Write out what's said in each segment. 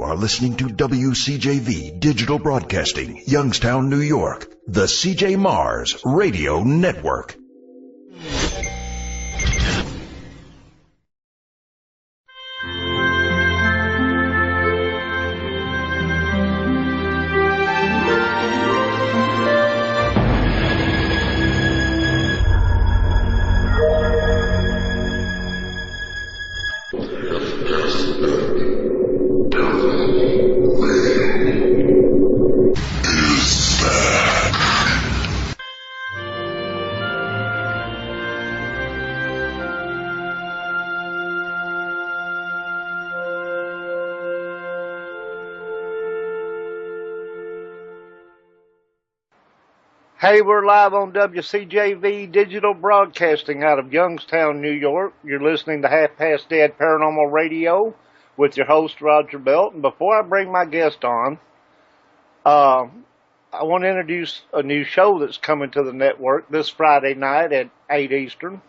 You are listening to WCJV Digital Broadcasting, Youngstown, New York, the CJ Mars Radio Network. Hey, we're live on WCJV Digital Broadcasting out of Youngstown, New York. You're listening to Past Dead Paranormal Radio with your host, Roger Belt. And before I bring my guest on, I want to introduce a new show that's coming to the network this Friday night at 8 Eastern.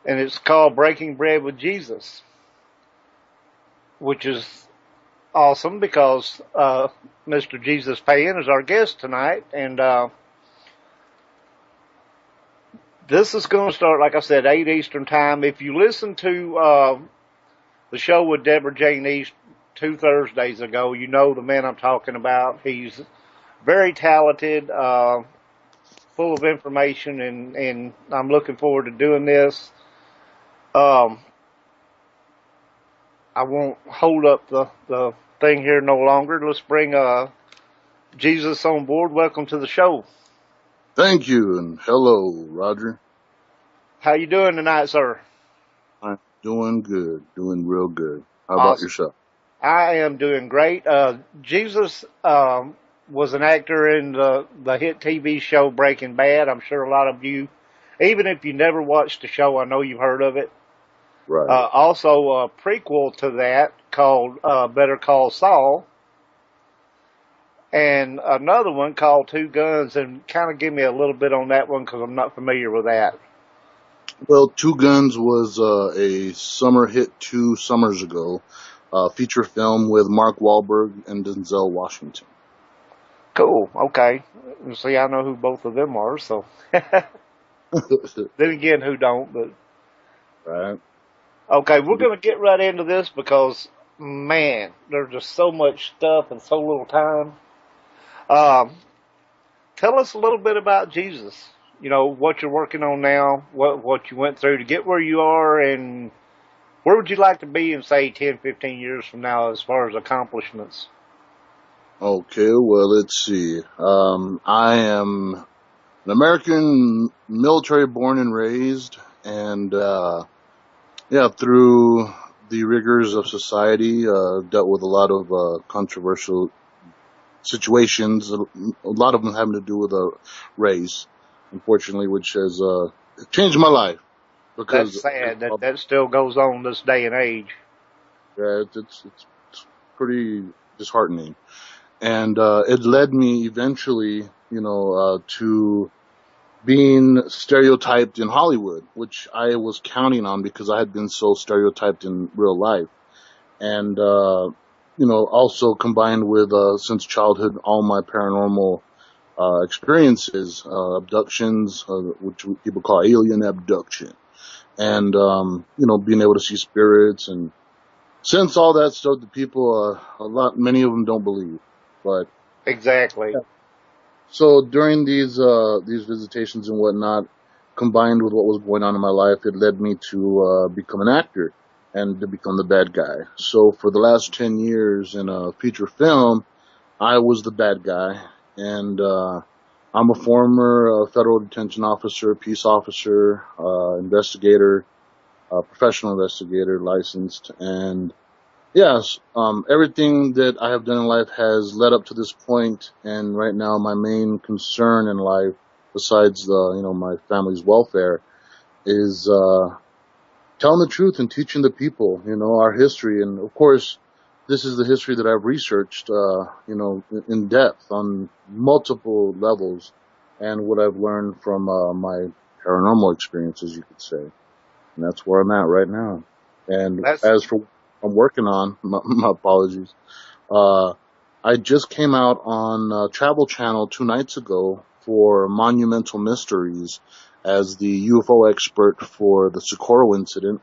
And it's called Breaking Bread with Jesus, which is awesome because Mr. Jesus Payan is our guest tonight. And this is going to start, like I said, 8 Eastern time. If you listen to the show with Deborah Jane East 2 Thursdays ago, you know the man I'm talking about. He's very talented, full of information, and I'm looking forward to doing this. I won't hold up the thing here no longer. Let's bring Jesus on board. Welcome to the show. Thank you, and hello, Roger. How you doing tonight, sir? I'm doing good, doing real good. How about yourself? I am doing great. Jesus was an actor in the hit TV show Breaking Bad. I'm sure a lot of you, even if you never watched the show, I know you've heard of it. Right. Also, a prequel to that called Better Call Saul. And another one called Two Guns, and kind of give me a little bit on that one because I'm not familiar with that. Well, Two Guns was a summer hit 2 summers ago, feature film with Mark Wahlberg and Denzel Washington. Cool. Okay. See, I know who both of them are, so. Then again, who don't, but. Right. Okay, we're going to get right into this because, man, there's just so much stuff and so little time. Tell us a little bit about Jesus. You know, what you're working on now, what you went through to get where you are, and where would you like to be in, say, 10, 15 years from now as far as accomplishments? Okay, well, let's see. I am an American military born and raised, and, through the rigors of society, dealt with a lot of controversial situations, a lot of them having to do with race, unfortunately, which has changed my life. Because that's sad that still goes on this day and age. Yeah, it's pretty disheartening. And it led me eventually, to being stereotyped in Hollywood, which I was counting on because I had been so stereotyped in real life. And also combined with, since childhood, all my paranormal experiences, abductions, which people call alien abduction, and, being able to see spirits. And since all that stuff, the people, many of them don't believe, but. Exactly. Yeah. So during these visitations and whatnot, combined with what was going on in my life, it led me to, become an actor and to become the bad guy. So for the last 10 years in a feature film, I was the bad guy. And I'm a former federal detention officer, peace officer, investigator, professional investigator, licensed. And yes, everything that I have done in life has led up to this point. And right now my main concern in life, besides my family's welfare, is telling the truth and teaching the people, our history. And of course, this is the history that I've researched, in depth on multiple levels, and what I've learned from my paranormal experiences, you could say. And that's where I'm at right now. And as for I'm working on. My apologies. I just came out on Travel Channel 2 nights ago for Monumental Mysteries as the UFO expert for the Socorro incident.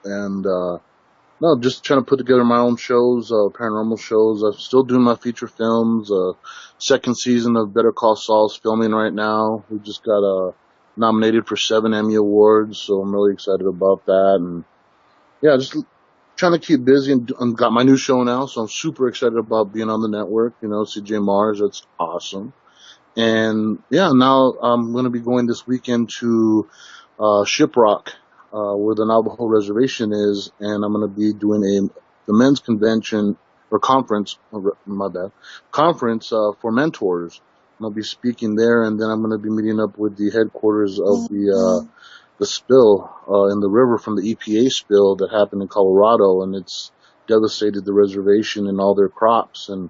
And, no, just trying to put together my own shows, paranormal shows. I'm still doing my feature films. Second season of Better Call Saul's filming right now. We just got nominated for 7 Emmy Awards, so I'm really excited about that. And yeah, just trying to keep busy and got my new show now, so I'm super excited about being on the network. You know, CJ Mars, that's awesome. And yeah, now I'm going to be going this weekend to Shiprock, where the Navajo Reservation is, and I'm going to be doing the men's convention or conference. Conference for mentors. I'm going to be speaking there, and then I'm going to be meeting up with the headquarters of the spill in the river from the EPA spill that happened in Colorado, and it's devastated the reservation and all their crops. And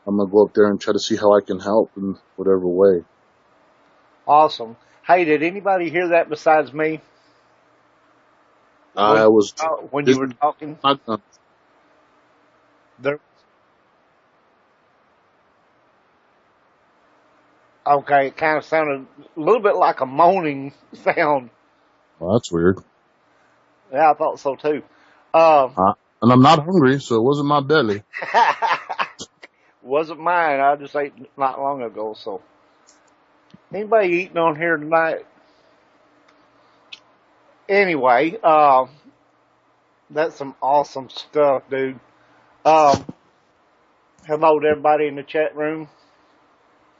I'm going to go up there and try to see how I can help in whatever way. Awesome. Hey, did anybody hear that besides me? When you were talking? There. Okay, it kind of sounded a little bit like a moaning sound. Well, that's weird. Yeah, I thought so too. And I'm not hungry, so it wasn't my belly. Wasn't mine. I just ate not long ago. So, anybody eating on here tonight? Anyway, that's some awesome stuff, dude. Hello to everybody in the chat room.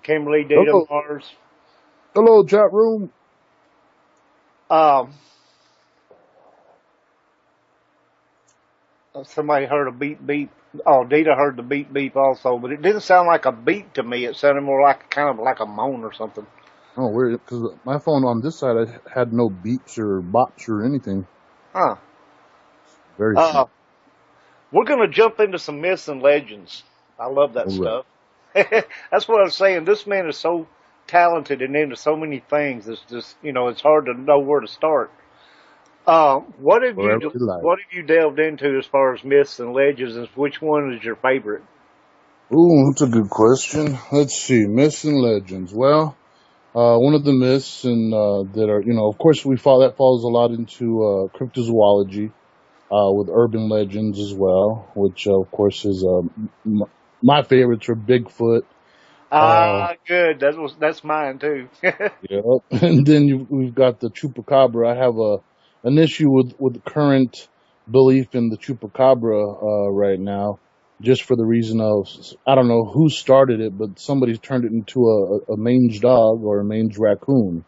Kimberly, Data, Mars. Hello, chat room. Somebody heard a beep beep. Oh, Dita heard the beep beep also, but it didn't sound like a beep to me. It sounded more like kind of like a moan or something. Oh, weird, because my phone on this side had no beeps or bops or anything. Huh. Very strange. We're going to jump into some myths and legends. I love that stuff. That's what I was saying. This man is so talented and into so many things. It's just, it's hard to know where to start. What have you delved into as far as myths and legends, and which one is your favorite? Ooh, that's a good question. Let's see, myths and legends. Well, one of the myths and that are, of course, that falls a lot into cryptozoology, with urban legends as well, which of course is my favorites are Bigfoot. Good. That's mine too. Yep. And then we've got the chupacabra. I have an issue with the current belief in the chupacabra right now, just for the reason of, I don't know who started it, but somebody's turned it into a mange dog or a mange raccoon.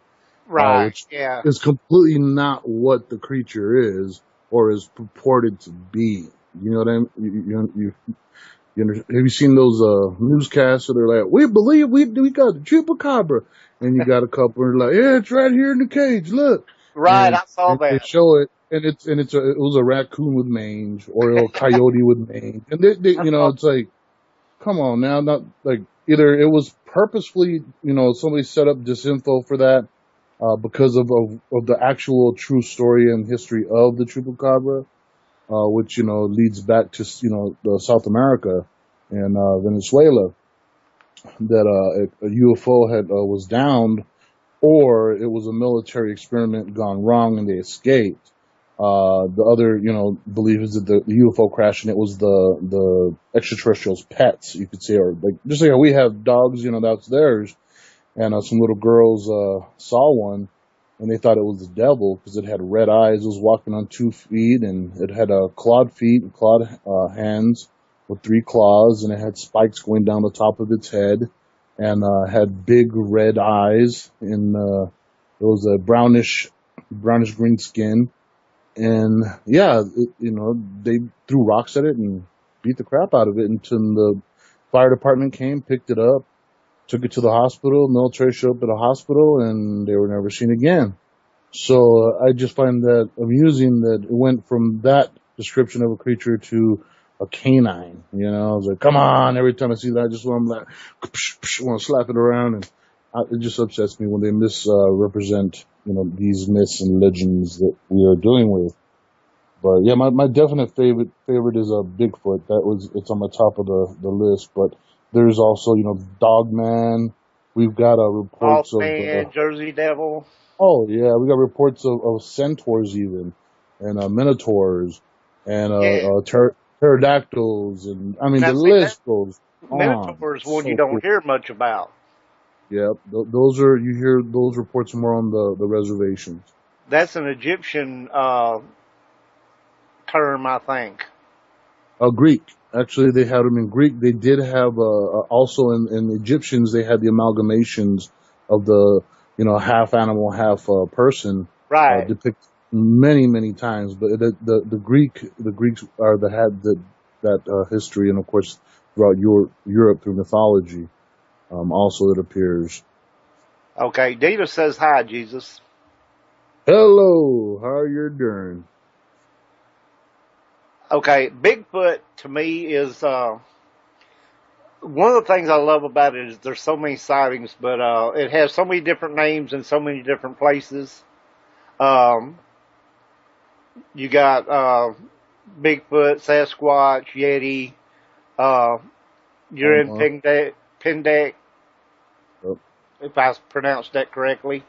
Right. Which is completely not what the creature is or is purported to be. You know what I mean? Have you seen those newscasts where they're like, we believe we got the chupacabra, and you got a couple and like, yeah, it's right here in the cage, look. Right, I saw that. They show it, and it was a raccoon with mange or a coyote with mange, and they it's like, come on now, not like either it was purposefully, somebody set up disinfo for that, because of the actual true story and history of the chupacabra, which leads back to the South America and Venezuela, that a UFO was downed, or it was a military experiment gone wrong and they escaped. The other belief is that the UFO crash and it was the extraterrestrials' pets, you could say, or like just like how we have dogs, that's theirs, and some little girls saw one. And they thought it was the devil because it had red eyes. It was walking on 2 feet, and it had clawed feet and clawed hands with 3 claws, and it had spikes going down the top of its head, and had big red eyes, and it was a brownish green skin. And yeah, they threw rocks at it and beat the crap out of it until the fire department came, picked it up, took it to the hospital. Military showed up at the hospital, and they were never seen again. So I just find that amusing that it went from that description of a creature to a canine. I was like, come on! Every time I see that, I just want to slap it around, and it just upsets me when they misrepresent, these myths and legends that we are dealing with. But yeah, my definite favorite is Bigfoot. It's on the top of the list. But there's also Dogman. We've got reports of Mothman, Jersey Devil. oh yeah, we got reports of centaurs even, and minotaurs, and Yeah. pterodactyls, and I mean Now the see that list goes on. Minotaur is one you So don't cool. hear much about. Yeah, those are you hear those reports more on the reservations. That's an Egyptian term, I think. Greek. Actually, they had them in Greek. They did have also in Egyptians. They had the amalgamations of the half animal, half person Right. depicted many times. But the Greeks are the had that history, and of course throughout Europe through mythology. Also, it appears. Okay. Dita says hi, Jesus. Hello, how are you doing? Okay. Bigfoot to me is one of the things I love about it is there's so many sightings, but it has so many different names in so many different places. Um, you got Bigfoot, Sasquatch, Yeti. Uh, you're in Uh-huh. Pindak, Yep, if I pronounced that correctly.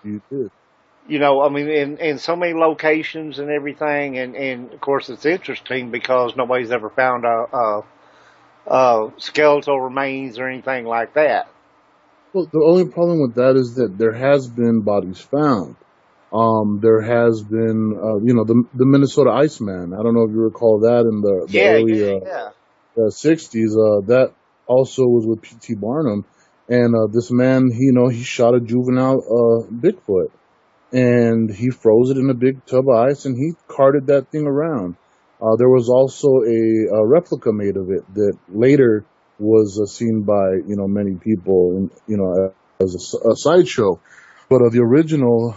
you did. You know, I mean, in so many locations and everything, and of course it's interesting because nobody's ever found a skeletal remains or anything like that. Well, the only problem with that is that there has been bodies found. There has been, the Minnesota Iceman. I don't know if you recall that in the Yeah, early yeah, yeah. 60s. That also was with P.T. Barnum, and this man, he shot a juvenile Bigfoot, and he froze it in a big tub of ice, and he carted that thing around. There was also a replica made of it that later was seen by many people, and as a sideshow. But the original,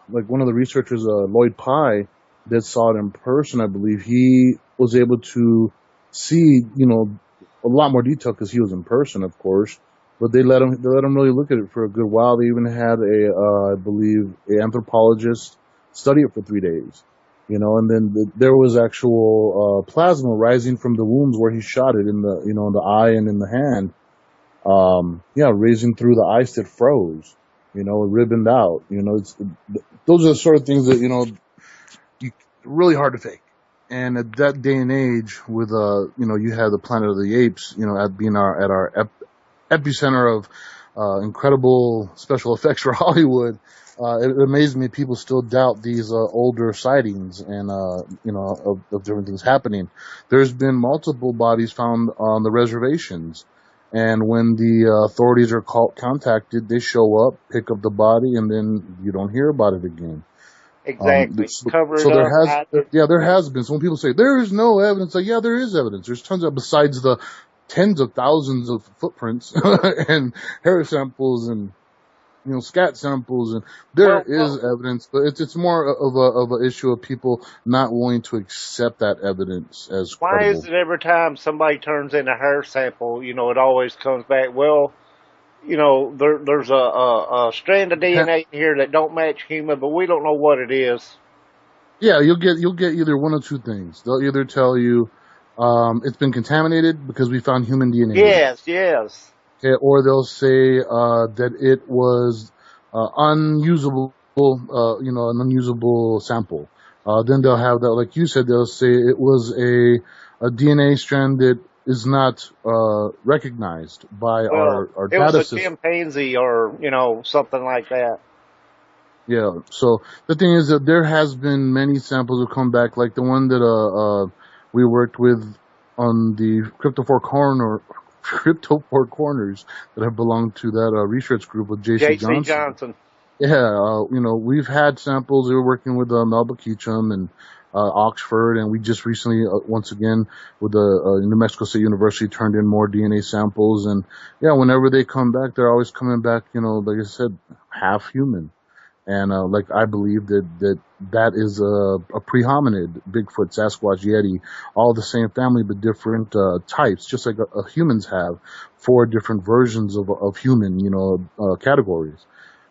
like one of the researchers, Lloyd Pye, that saw it in person, I believe he was able to see, a lot more detail because he was in person, of course. But they let him really look at it for a good while. They even had I believe, a anthropologist study it for 3 days. And then there was actual plasma rising from the wounds where he shot it in in the eye and in the hand. Yeah, raising through the ice that froze. It ribboned out. Those are the sort of things that really hard to fake. And at that day and age, with you had the Planet of the Apes, at being at our epicenter of incredible special effects for Hollywood. It amazed me people still doubt these older sightings and of different things happening. There's been multiple bodies found on the reservations, and when the authorities are contacted, they show up, pick up the body, and then you don't hear about it again. Exactly. Cover So it up, hide it. there has been. So when people say there is no evidence, like, yeah, there is evidence. There's tons of, besides the tens of thousands of footprints and hair samples and scat samples, and there is Well, evidence, but it's more of a issue of people not willing to accept that evidence as why is credible. it every time somebody turns in a hair sample, it always comes back, well, there's a strand of DNA here that don't match human, but we don't know what it is. Yeah, you'll get either one of two things. They'll either tell you it's been contaminated because we found human DNA in it. Yes, yes. Okay, or they'll say that it was unusable, an unusable sample. Then they'll have that, like you said, they'll say it was a DNA strand that is not recognized by Well, our it was data a system. chimpanzee or, something like that. Yeah. So the thing is that there has been many samples that come back, like the one that we worked with on the Crypto Four Corners that have belonged to that research group with J.C. J.C. Johnson. Johnson. Yeah, we've had samples. We were working with Melba Keachum and Oxford, and we just recently, once again, with the New Mexico State University, turned in more DNA samples. And yeah, whenever they come back, they're always coming back, like I said, half human. And like I believe that is a pre-hominid, Bigfoot, Sasquatch, Yeti, all the same family but different types, just like humans have 4 different versions of human, categories.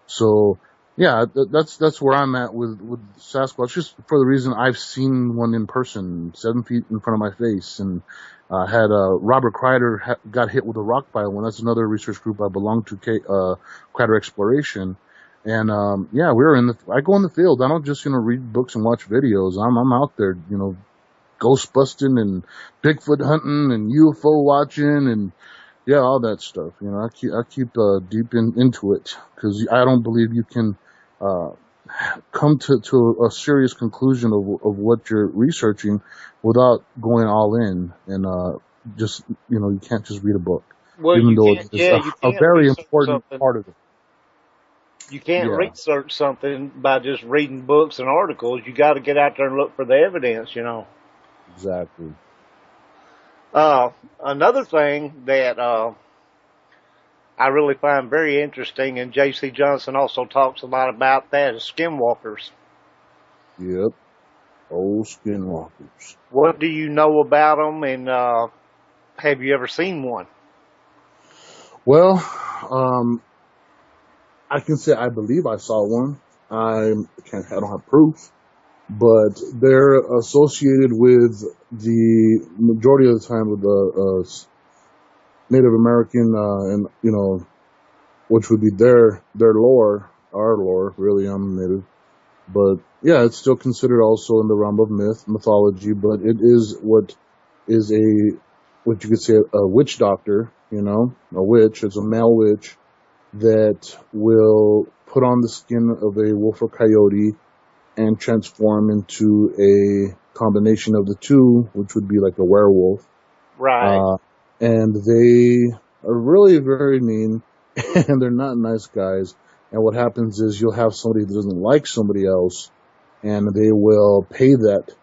So Yeah, that's where I'm at with Sasquatch. Just for the reason I've seen one in person, 7 feet in front of my face, and had Robert Kreider got hit with a rock by one. That's another research group I belong to, Kreider Exploration. And yeah, I go in the field. I don't just read books and watch videos. I'm out there, ghost busting and Bigfoot hunting and UFO watching and yeah, all that stuff. I keep deep into it because I don't believe you can come to a serious conclusion of what you're researching without going all in and just you can't just read a book, Well, even you though can't. it's Yeah, you a can't very research important something. part of it. You can't Yeah, research something by just reading books and articles. You got to get out there and look for the evidence. exactly. Another thing that I really find very interesting, and J.C. Johnson also talks a lot about that, is skinwalkers. Yep, old skinwalkers. What do you know about them, and have you ever seen one? Well, I can say I believe I saw one. I don't have proof, but they're associated with the majority of the time with the Native American, and which would be their lore, our lore. Really, I'm Native, but yeah, it's still considered also in the realm of mythology. But it is what you could say a witch doctor. A witch. It's a male witch that will put on the skin of a wolf or coyote and transform into a combination of the two, which would be like a werewolf. Right. And they are really very mean, and they're not nice guys. And what happens is you'll have somebody that doesn't like somebody else, and they will pay that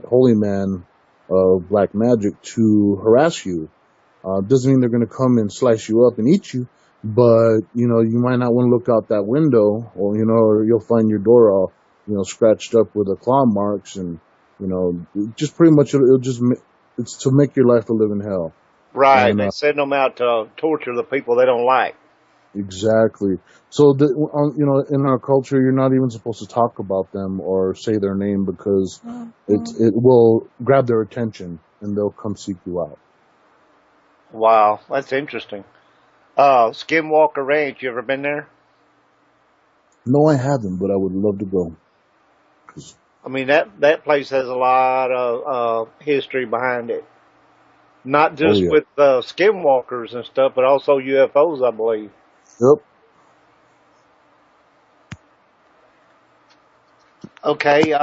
holy man of black magic to harass you. Doesn't mean they're going to come and slice you up and eat you, but you might not want to look out that window, or you'll find your door all scratched up with the claw marks, and just pretty much it's to make your life a living hell. Right. And They send them out to torture the people they don't like. exactly. So in our culture, you're not even supposed to talk about them or say their name because it will grab their attention and they'll come seek you out. Wow, that's interesting. Skinwalker Ranch, you ever been there? No, I haven't, but I would love to go. I mean, that place has a lot of history behind it. Not just with skinwalkers and stuff, but also UFOs, I believe. Yep. Okay,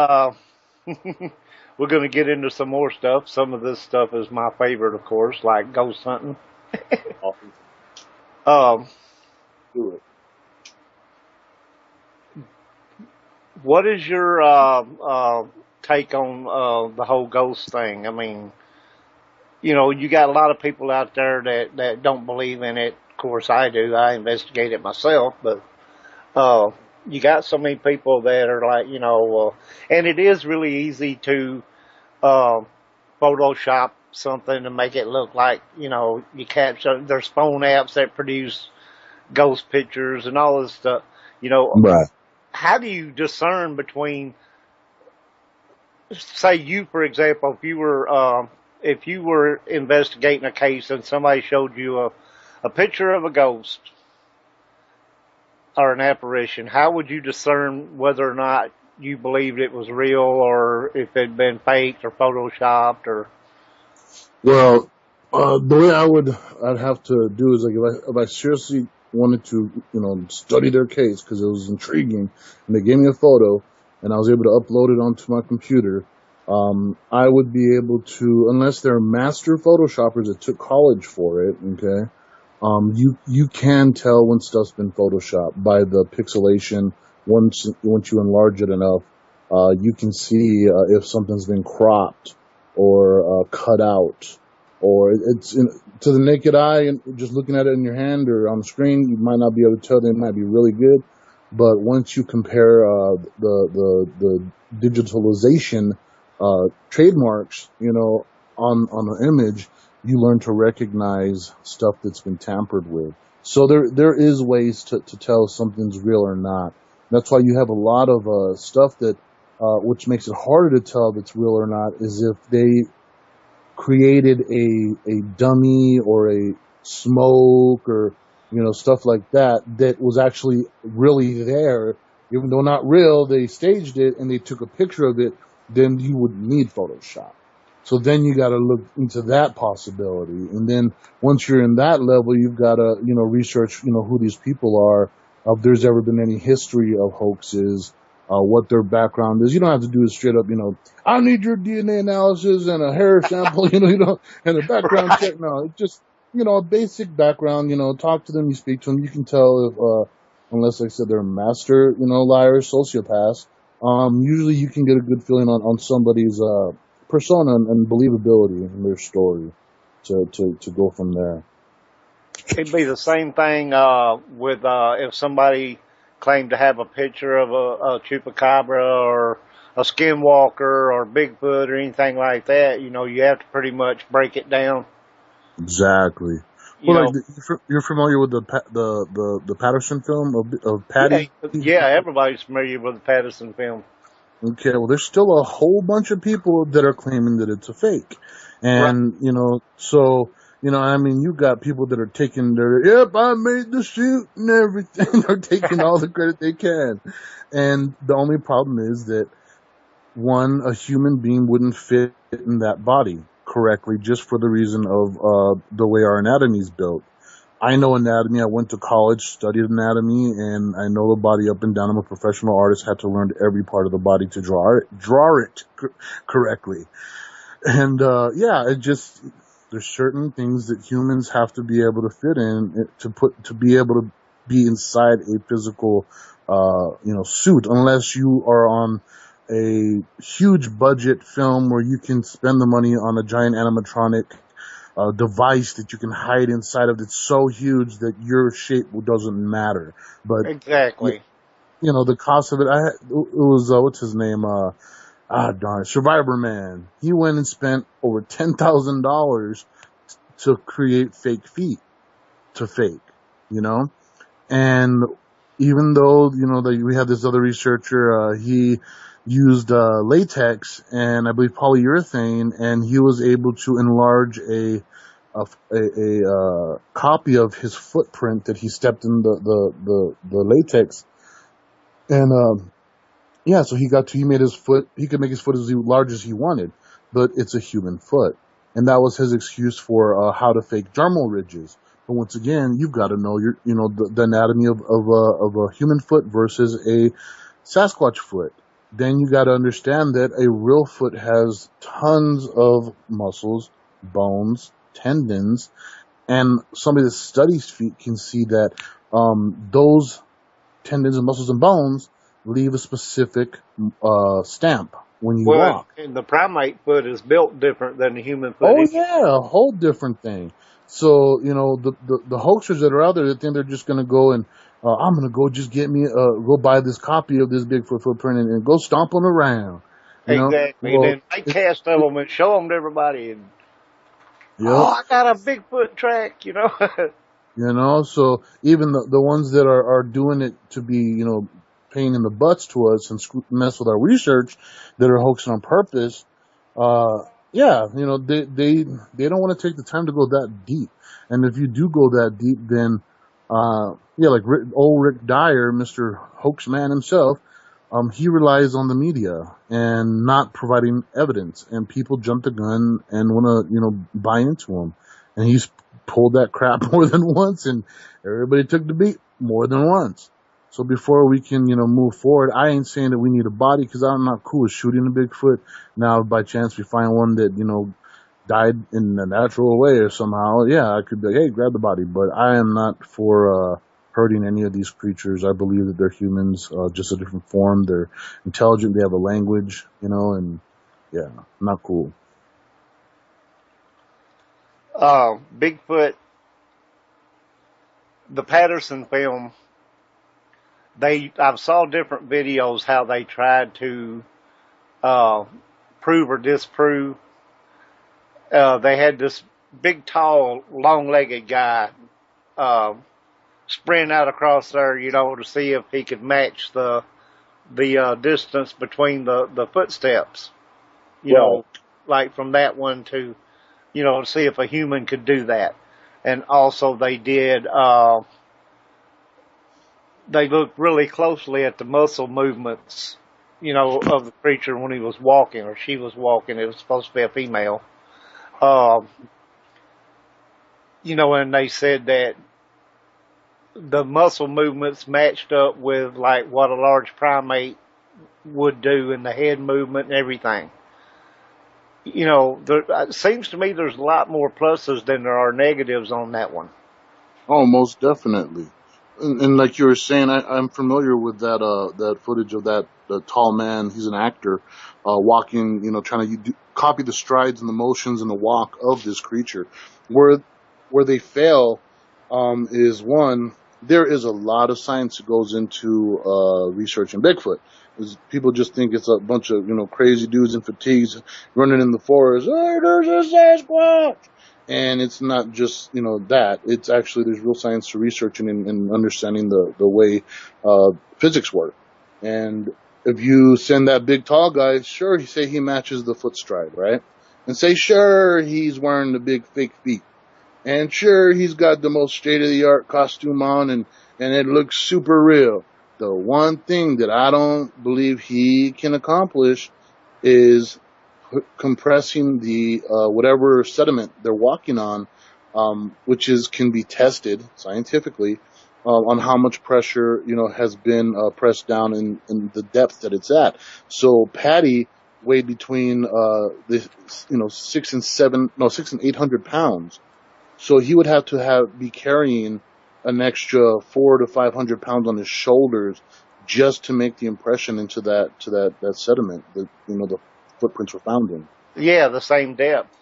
we're going to get into some more stuff. Some of this stuff is my favorite, of course, like ghost hunting. Do it. What is your take on the whole ghost thing? I mean, you got a lot of people out there that don't believe in it. Of course, I do. I investigate it myself, but you got so many people that are like, and it is really easy to Photoshop something to make it look like, you capture. There's phone apps that produce ghost pictures and all this stuff. Right. How do you discern between, say, you, for example, if you were investigating a case and somebody showed you a picture of a ghost or an apparition, how would you discern whether or not you believed it was real or if it had been faked or photoshopped or? Well, the way I'd have to do is like if I seriously wanted to, study their case because it was intriguing, and they gave me a photo, and I was able to upload it onto my computer. I would be able to, unless they're master photoshoppers that took college for it, okay. You can tell when stuff's been photoshopped by the pixelation. Once you enlarge it enough, you can see if something's been cropped or cut out, or to the naked eye, and just looking at it in your hand or on the screen, you might not be able to tell. They might be really good, but once you compare the digitalization trademarks, on an image, you learn to recognize stuff that's been tampered with. So there is ways to tell if something's real or not. That's why you have a lot of stuff that, which makes it harder to tell if it's real or not, is if they created a dummy or a smoke or, stuff like that that was actually really there, even though not real, they staged it and they took a picture of it, then you would need Photoshop. So then you got to look into that possibility. And then once you're in that level, you've got to, research, who these people are, if there's ever been any history of hoaxes, what their background is. You don't have to do it straight up, I need your DNA analysis and a hair sample, and a background check. No, it's just, a basic background, talk to them, you speak to them. You can tell if, unless, like I said, they're a master, liars, sociopaths. Usually you can get a good feeling on somebody's, persona and believability in their story to go from there. It'd be the same thing with if somebody claimed to have a picture of a chupacabra or a skinwalker or Bigfoot or anything like that. You have to pretty much break it down. Exactly. Well, you're familiar with the Patterson film of Patty? Yeah, everybody's familiar with the Patterson film. Okay, well, there's still a whole bunch of people that are claiming that it's a fake. And, right. So, you got people that are taking yep, I made the suit and everything. They're taking all the credit they can. And the only problem is that, one, a human being wouldn't fit in that body correctly just for the reason of the way our anatomy is built. I know anatomy. I went to college, studied anatomy, and I know the body up and down. I'm a professional artist, had to learn every part of the body to draw it correctly. And, there's certain things that humans have to be able to fit in to be able to be inside a physical, suit, unless you are on a huge budget film where you can spend the money on a giant animatronic device that you can hide inside of that's so huge that your shape doesn't matter. But exactly, the cost of it. It was what's his name? Survivor Man. He went and spent over $10,000 to create fake feet to fake. And even though we have this other researcher, he used latex and I believe polyurethane, and he was able to enlarge a copy of his footprint that he stepped in the latex, and so he made his foot. He could make his foot as large as he wanted, but it's a human foot, and that was his excuse for how to fake dermal ridges. But once again, you've got to know the anatomy of a human foot versus a Sasquatch foot. Then you got to understand that a real foot has tons of muscles, bones, tendons, and somebody that studies feet can see that those tendons and muscles and bones leave a specific stamp when you walk. And the primate foot is built different than the human foot. Oh yeah, a whole different thing. So the hoaxers that are out there that think they're just going to go and I'm going to go just get me go buy this copy of this Bigfoot footprint and go stomp them around. Exactly. Well, and then make cast of them and show them to everybody. And, I got a Bigfoot track, So even the ones that are doing it to be, pain in the butts to us and mess with our research, that are hoaxing on purpose, they don't want to take the time to go that deep. And if you do go that deep, then, like old Rick Dyer, Mr. Hoaxman himself, he relies on the media and not providing evidence, and people jump the gun and want to, buy into him. And he's pulled that crap more than once, and everybody took the beat more than once. So before we can, move forward, I ain't saying that we need a body, because I'm not cool with shooting a Bigfoot. Now, if by chance we find one that, died in a natural way or somehow, I could be like, hey, grab the body. But I am not for hurting any of these creatures. I believe that they're humans, just a different form. They're intelligent. They have a language, and not cool. Bigfoot, the Patterson film, I saw different videos how they tried to prove or disprove. They had this big, tall, long-legged guy sprint out across there, to see if he could match the distance between the footsteps. Right. Like from that one to to see if a human could do that. And also they looked really closely at the muscle movements, of the creature when he was walking or she was walking. It was supposed to be a female. Um, and they said that the muscle movements matched up with like what a large primate would do in the head movement and everything. It seems to me there's a lot more pluses than there are negatives on that one. Oh, most definitely. And like you were saying, I'm familiar with that footage of that the tall man. He's an actor, walking, trying to copy the strides and the motions and the walk of this creature. Where they fail, is one, there is a lot of science that goes into researching Bigfoot. People just think it's a bunch of crazy dudes in fatigues running in the forest. Oh, there's a Sasquatch. And it's not just, that. It's actually, there's real science to researching and understanding the way physics work. And if you send that big tall guy, sure, say he matches the foot stride, right? And say, sure, he's wearing the big fake feet. And sure, he's got the most state-of-the-art costume on and it looks super real. The one thing that I don't believe he can accomplish is compressing the whatever sediment they're walking on, which can be tested scientifically on how much pressure has been pressed down in the depth that it's at. So Patty weighed between 6 and 800 pounds. So he would have to be carrying an extra 400 to 500 pounds on his shoulders just to make the impression into that sediment that the footprints were found in. Yeah, the same depth.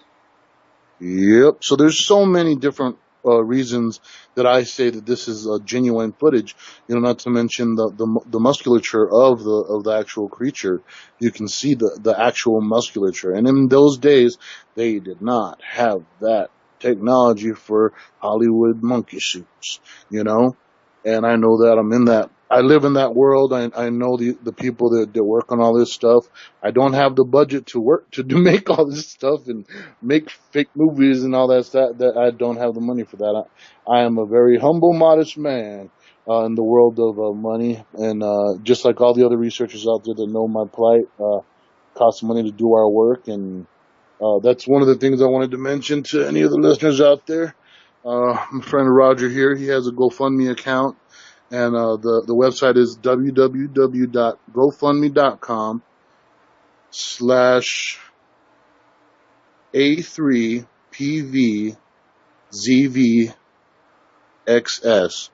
Yep. So there's so many different reasons that I say that this is genuine footage. Not to mention the musculature of the actual creature. You can see the actual musculature, and in those days they did not have that technology for Hollywood monkey suits. And I know that I live in that world. I know the people that work on all this stuff. I don't have the budget to make all this stuff and make fake movies and all that stuff. That I don't have the money for that. I am a very humble, modest man in the world of money. And just like all the other researchers out there that know my plight, costs money to do our work. And that's one of the things I wanted to mention to any of the listeners out there. My friend Roger here, he has a GoFundMe account, and the website is www.gofundme.com/A3PVZVXS.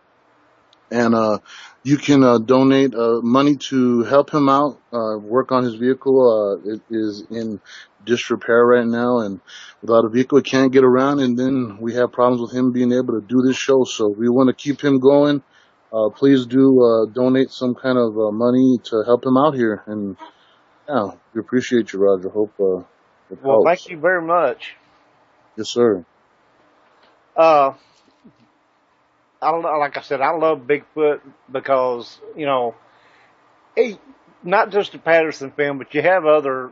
And you can donate money to help him out, work on his vehicle. It is in disrepair right now, and without a vehicle, he can't get around, and then we have problems with him being able to do this show. So we want to keep him going. Please do donate some kind of money to help him out here. And yeah, we appreciate you, Roger. Hope it Well, helps. thank you very much. Yes, sir. Like I said, I love Bigfoot because, not just the Patterson film, but you have other,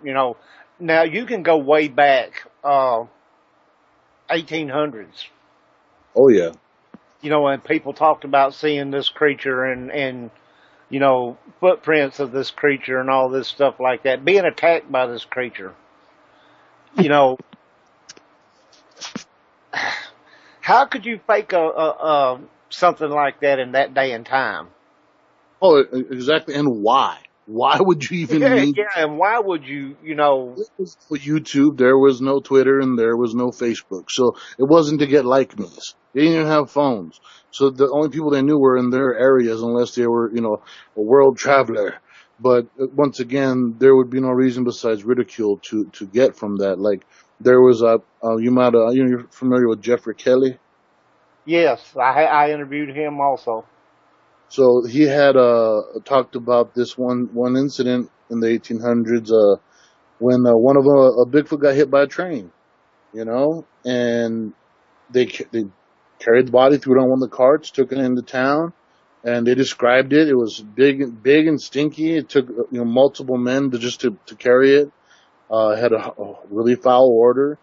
now you can go way back, 1800s. Oh, yeah. And people talked about seeing this creature and footprints of this creature and all this stuff like that, being attacked by this creature. How could you fake something like that in that day and time? Oh, exactly. And why? Why would you even need? Yeah, and why would you, For YouTube, there was no Twitter and there was no Facebook. So it wasn't to get like me's. They didn't even have phones. So the only people they knew were in their areas unless they were, a world traveler. But once again, there would be no reason besides ridicule to get from that. Like there was you're familiar with Jeffrey Kelly? Yes, I interviewed him also. So he had talked about this one incident in the 1800s when one of a Bigfoot got hit by a train, and they carried the body, threw it on one of the carts, took it into town, and they described it. It was big and stinky. It took multiple men to carry it. Had a really foul odor.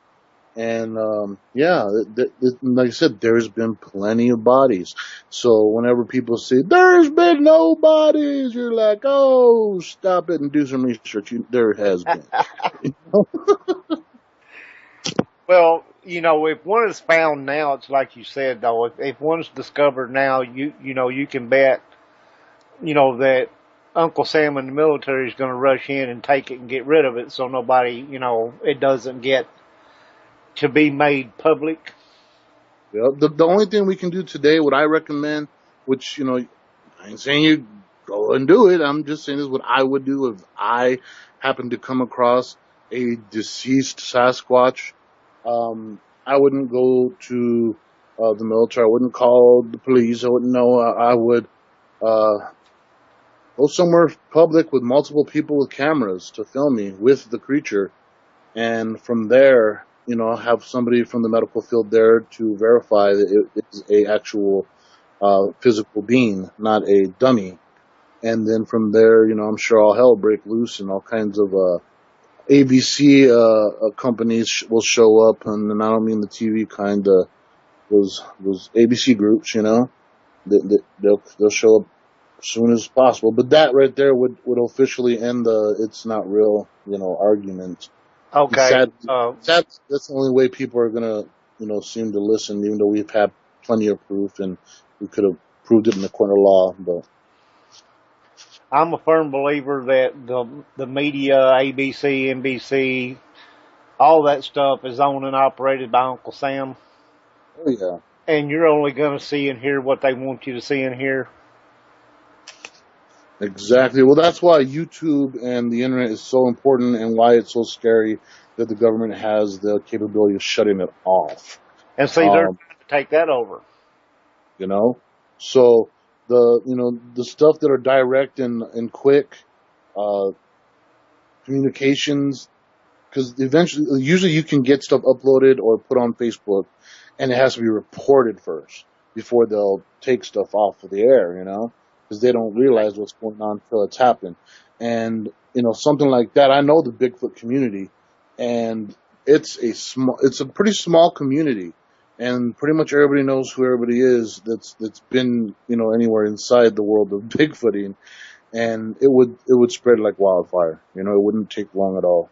And like I said, there's been plenty of bodies. So whenever people say there's been no bodies, you're like, oh, stop it and do some research. There has been. Well, if one is found now, it's like you said, though. If one's discovered now, you can bet, that Uncle Sam in the military is going to rush in and take it and get rid of it, so nobody, it doesn't get to be made public. Yeah, the only thing we can do today, what I recommend, which I ain't saying you go and do it. I'm just saying this is what I would do if I happened to come across a deceased Sasquatch. I wouldn't go to the military. I wouldn't call the police. I wouldn't know. I would go somewhere public with multiple people with cameras to film me with the creature, and from there, have somebody from the medical field there to verify that it is a actual physical being, not a dummy. And then from there, I'm sure all hell break loose and all kinds of ABC companies will show up, and I don't mean the TV kind of those ABC groups, they'll show up as soon as possible. But that right there would officially end the it's not real, argument. Okay. Sad, that's the only way people are gonna, seem to listen, even though we've had plenty of proof and we could have proved it in the court of law. But I'm a firm believer that the media, ABC, NBC, all that stuff is owned and operated by Uncle Sam. Oh yeah. And you're only going to see and hear what they want you to see and hear. Exactly. Well, that's why YouTube and the internet is so important, and why it's so scary that the government has the capability of shutting it off. And see, they're trying to take that over. So the stuff that are direct and quick communications, because usually you can get stuff uploaded or put on Facebook, and it has to be reported first before they'll take stuff off of the air, because they don't realize what's going on until it's happened. And, something like that, I know the Bigfoot community, and it's a pretty small community, and pretty much everybody knows who everybody is that's been, anywhere inside the world of Bigfooting, and it would spread like wildfire. It wouldn't take long at all.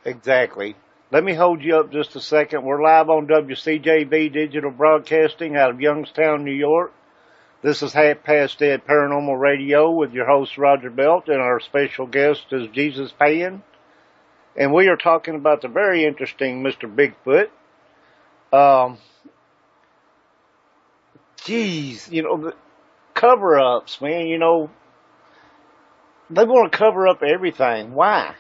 Exactly. Let me hold you up just a second. We're live on WCJV Digital Broadcasting out of Youngstown, New York. This is Past Dead Paranormal Radio with your host, Roger Belt, and our special guest is Jesus Payan. And we are talking about the very interesting Mr. Bigfoot. The cover-ups, man, they want to cover up everything. Why?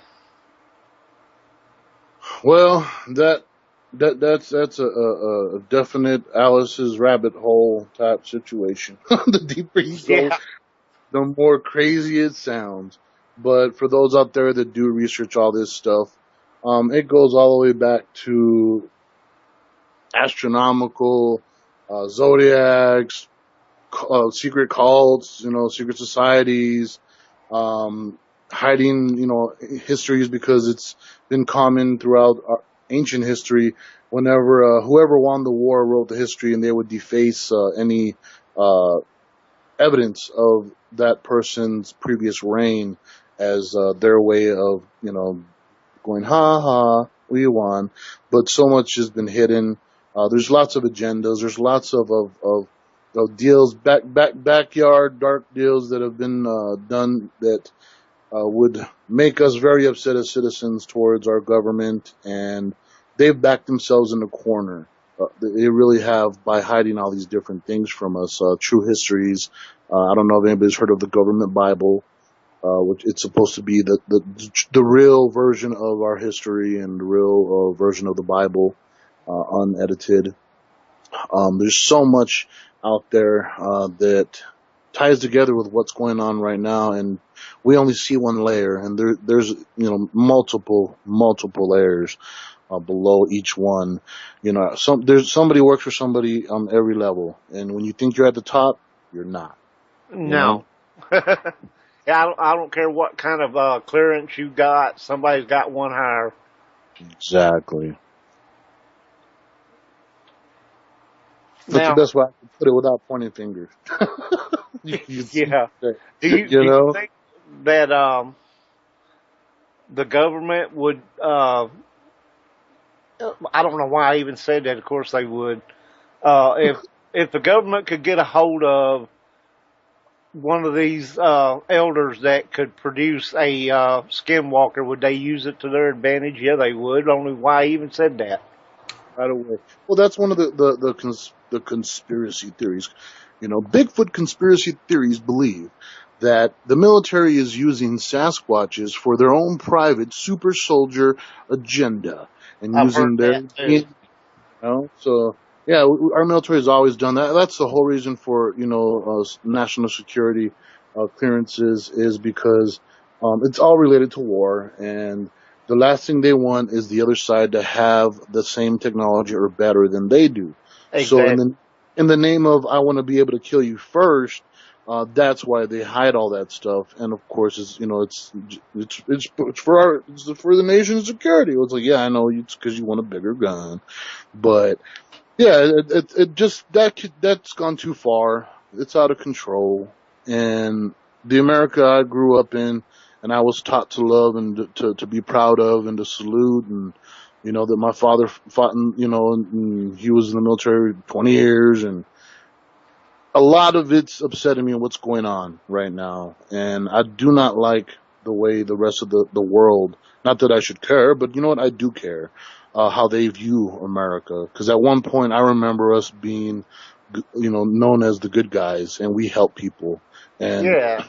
Well, that's a definite Alice's rabbit hole type situation. The deeper you go, the more crazy it sounds. But for those out there that do research all this stuff, it goes all the way back to astronomical, zodiacs, secret cults, secret societies, hiding, histories, because it's been common throughout ancient history. Whenever whoever won the war wrote the history, and they would deface any evidence of that person's previous reign as their way of, going, ha ha, we won. But so much has been hidden. There's lots of agendas. There's lots of deals, backyard dark deals that have been done that would make us very upset as citizens towards our government, and they've backed themselves in a corner. They really have, by hiding all these different things from us, true histories. I don't know if anybody's heard of the government Bible, which it's supposed to be the real version of our history and the real version of the Bible, unedited. There's so much out there that ties together with what's going on right now, and we only see one layer, and there's multiple layers. below each one. There's somebody works for somebody on every level, and when you think you're at the top, you're not. You know, No. Yeah, I don't care what kind of clearance you got. Somebody's got one higher. exactly. That's the Now, best way I can put it without pointing fingers. You see, yeah. you Do you know, think that the government would? I don't know why I even said that. Of course they would. If the government could get a hold of one of these elders that could produce a skinwalker, would they use it to their advantage? Yeah, they would. Only why I even said that. right away. Well, that's one of the conspiracy theories. Bigfoot conspiracy theories believe that the military is using Sasquatches for their own private super soldier agenda and I've heard using their that too. So yeah, our military has always done that. That's the whole reason for national security clearances is because it's all related to war, and the last thing they want is the other side to have the same technology or better than they do. So Exactly. in the name of I want to be able to kill you first. That's why they hide all that stuff, and of course, it's for the nation's security. It's like, yeah, I know it's because you want a bigger gun, but yeah, it just that's gone too far. It's out of control, and the America I grew up in, and I was taught to love and to be proud of and to salute, and that my father fought in, and he was in the military 20 years, and a lot of it's upsetting me what's going on right now, and I do not like the way the rest of the world. Not that I should care, but you know what? I do care how they view America. Because at one point, I remember us being, known as the good guys, and we help people. And Yeah.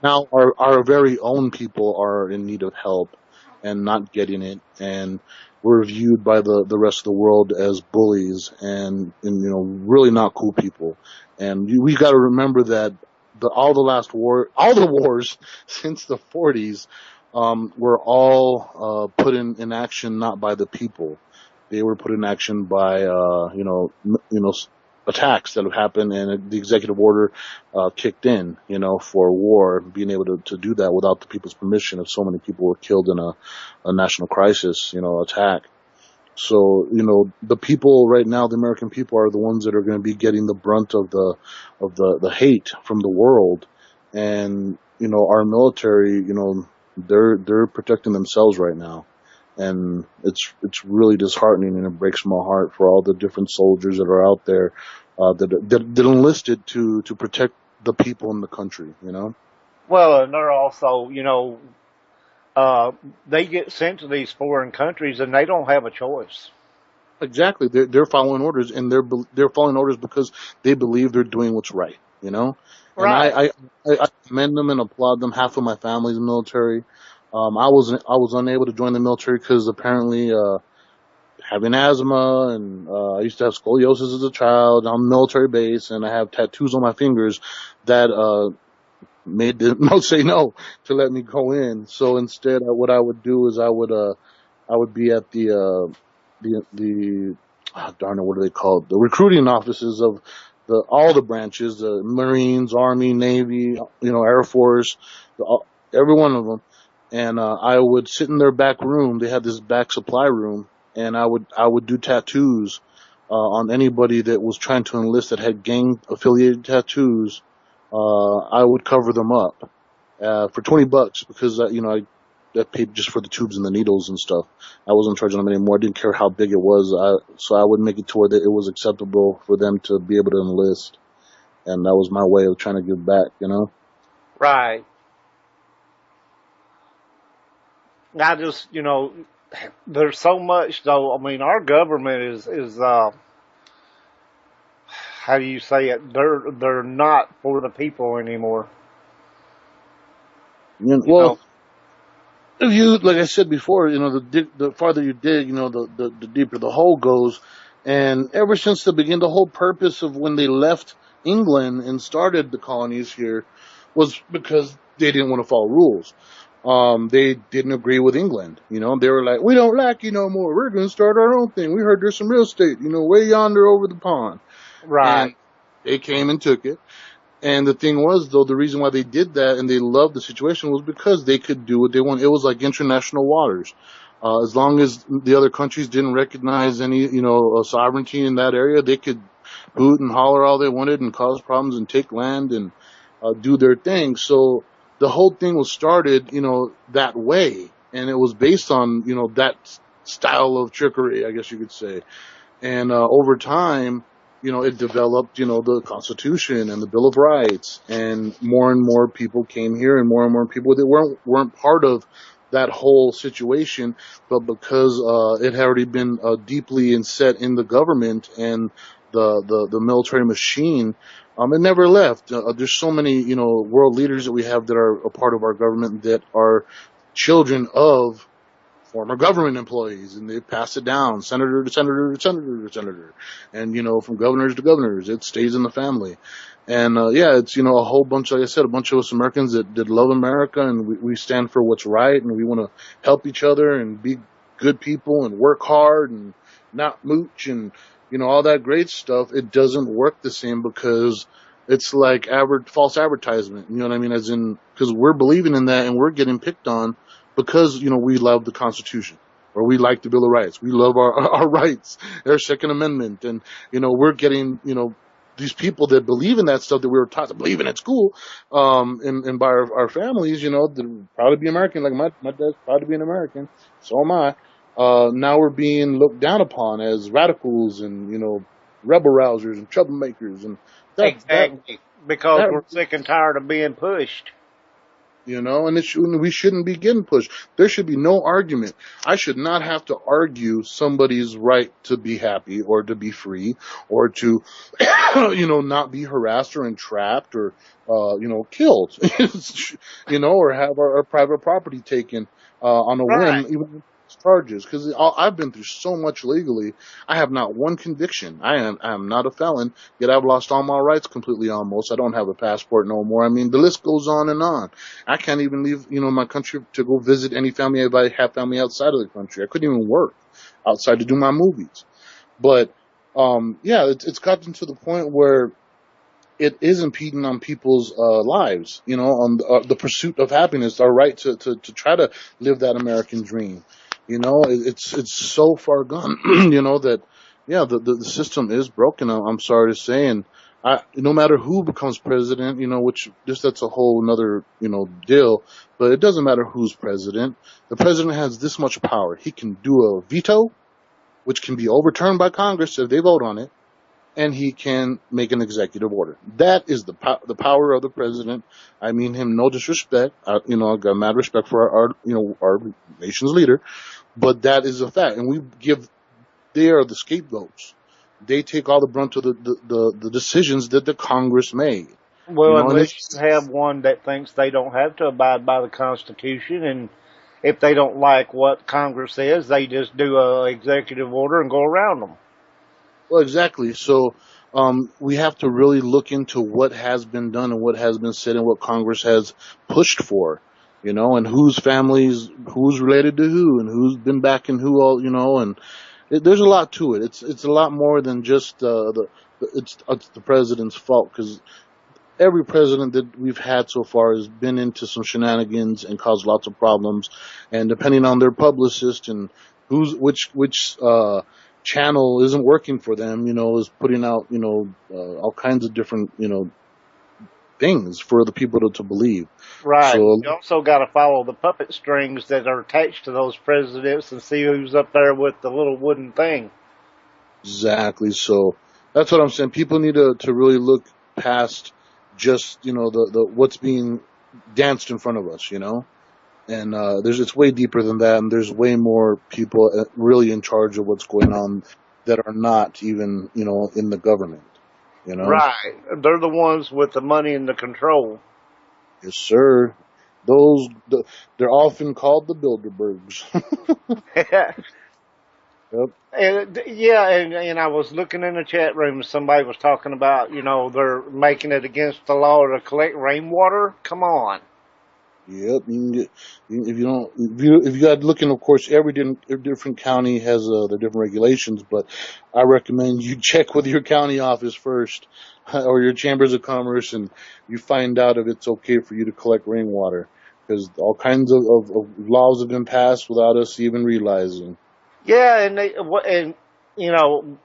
now our very own people are in need of help and not getting it, and we're viewed by the rest of the world as bullies and really not cool people. And we got to remember that all the wars since the 40s were all put in action not by the people. They were put in action by attacks that have happened, and the executive order kicked in, for war, being able to do that without the people's permission. If so many people were killed in a national crisis, attack. So, the people right now, the American people, are the ones that are going to be getting the brunt of the hate from the world. And, our military, they're protecting themselves right now. And it's really disheartening, and it breaks my heart for all the different soldiers that are out there, that enlisted to protect the people in the country. Well, and they're also, they get sent to these foreign countries and they don't have a choice. Exactly. They're following orders, and they're following orders because they believe they're doing what's right. And Right. I commend them and applaud them. Half of my family's military. I was unable to join the military because apparently having asthma, and I used to have scoliosis as a child on military base, and I have tattoos on my fingers that made them say no to let me go in. So instead, what I would do is I would be at the darn it, what are they called? The recruiting offices of all the branches, the Marines, Army, Navy, Air Force, every one of them. And I would sit in their back room. They had this back supply room, and I would do tattoos on anybody that was trying to enlist that had gang affiliated tattoos. I would cover them up for $20 because I paid just for the tubes and the needles and stuff. I wasn't charging them anymore. I didn't care how big it was. So I would make it to where it was acceptable for them to be able to enlist, and that was my way of trying to give back. Right. I just, there's so much though. I mean, our government is how do you say it? They're not for the people anymore. You Well, know. if you, like I said before, the farther you dig, the deeper the hole goes. And ever since the whole purpose of when they left England and started the colonies here was because they didn't want to follow rules. they didn't agree with England. They were like, we don't like you no more. We're going to start our own thing. We heard there's some real estate, way yonder over the pond. Right. And they came and took it. And the thing was, though, the reason why they did that and they loved the situation was because they could do what they want. It was like international waters. As long as the other countries didn't recognize any, sovereignty in that area, they could hoot and holler all they wanted and cause problems and take land and do their thing. So the whole thing was started, that way. And it was based on, that style of trickery, I guess you could say. And over time, it developed, the Constitution and the Bill of Rights, and more people came here, and more people that weren't part of that whole situation, but because it had already been deeply inset in the government and the military machine, it never left. There's so many, world leaders that we have that are a part of our government that are children of former government employees, and they pass it down, senator to senator to senator to senator, and from governors to governors, it stays in the family. And it's a whole bunch, like I said, a bunch of us Americans that love America, and we stand for what's right, and we want to help each other and be good people and work hard and not mooch and all that great stuff. It doesn't work the same because it's like false advertisement. You know what I mean? As in, because we're believing in that and we're getting picked on because, we love the Constitution, or we like the Bill of Rights. We love our rights, our Second Amendment. And, we're getting, these people that believe in that stuff that we were taught to believe in at school, and by our families, they're proud to be American. Like my dad's proud to be an American. So am I. Now we're being looked down upon as radicals and, rebel rousers and troublemakers. And exactly. Because we're sick and tired of being pushed. And we shouldn't be getting pushed. There should be no argument. I should not have to argue somebody's right to be happy or to be free or to, not be harassed or entrapped or, killed, or have our private property taken, on a whim, even charges. Because I've been through so much legally. I have not one conviction. I am not a felon, yet I've lost all my rights completely almost. I don't have a passport no more. I mean, the list goes on and on. I can't even leave, my country to go visit any family if I have family outside of the country. I couldn't even work outside to do my movies. But, it's gotten to the point where it is impeding on people's lives, on the pursuit of happiness, our right to try to live that American dream. It's so far gone, that, the system is broken. I'm sorry to say. And no matter who becomes president, which that's a whole another, deal, but it doesn't matter who's president. The president has this much power. He can do a veto, which can be overturned by Congress if they vote on it, and he can make an executive order. That is the power of the president. I mean him no disrespect. I've got mad respect for our nation's leader, but that is a fact. And they are the scapegoats. They take all the brunt of the decisions that the Congress made. Well, unless you have one that thinks they don't have to abide by the Constitution, and if they don't like what Congress says, they just do a executive order and go around them. Well, exactly. So we have to really look into what has been done and what has been said and what Congress has pushed for, and whose families, who's related to who, and who's been backing who all, and there's a lot to it. It's a lot more than just it's the president's fault, because every president that we've had so far has been into some shenanigans and caused lots of problems, and depending on their publicist and which channel isn't working for them, is putting out, all kinds of different, things for the people to believe. Right. So, you also got to follow the puppet strings that are attached to those presidents and see who's up there with the little wooden thing. Exactly. So that's what I'm saying. People need to really look past just, the what's being danced in front of us, and it's way deeper than that, and there's way more people really in charge of what's going on that are not even, in the government, Right. They're the ones with the money and the control. Yes, sir. They're often called the Bilderbergs. Yep. And I was looking in the chat room and somebody was talking about, they're making it against the law to collect rainwater. Come on. Yep, you can get if you don't if you got looking. Of course, every different county has their different regulations, but I recommend you check with your county office first or your chambers of commerce, and you find out if it's okay for you to collect rainwater because all kinds of laws have been passed without us even realizing. Yeah, and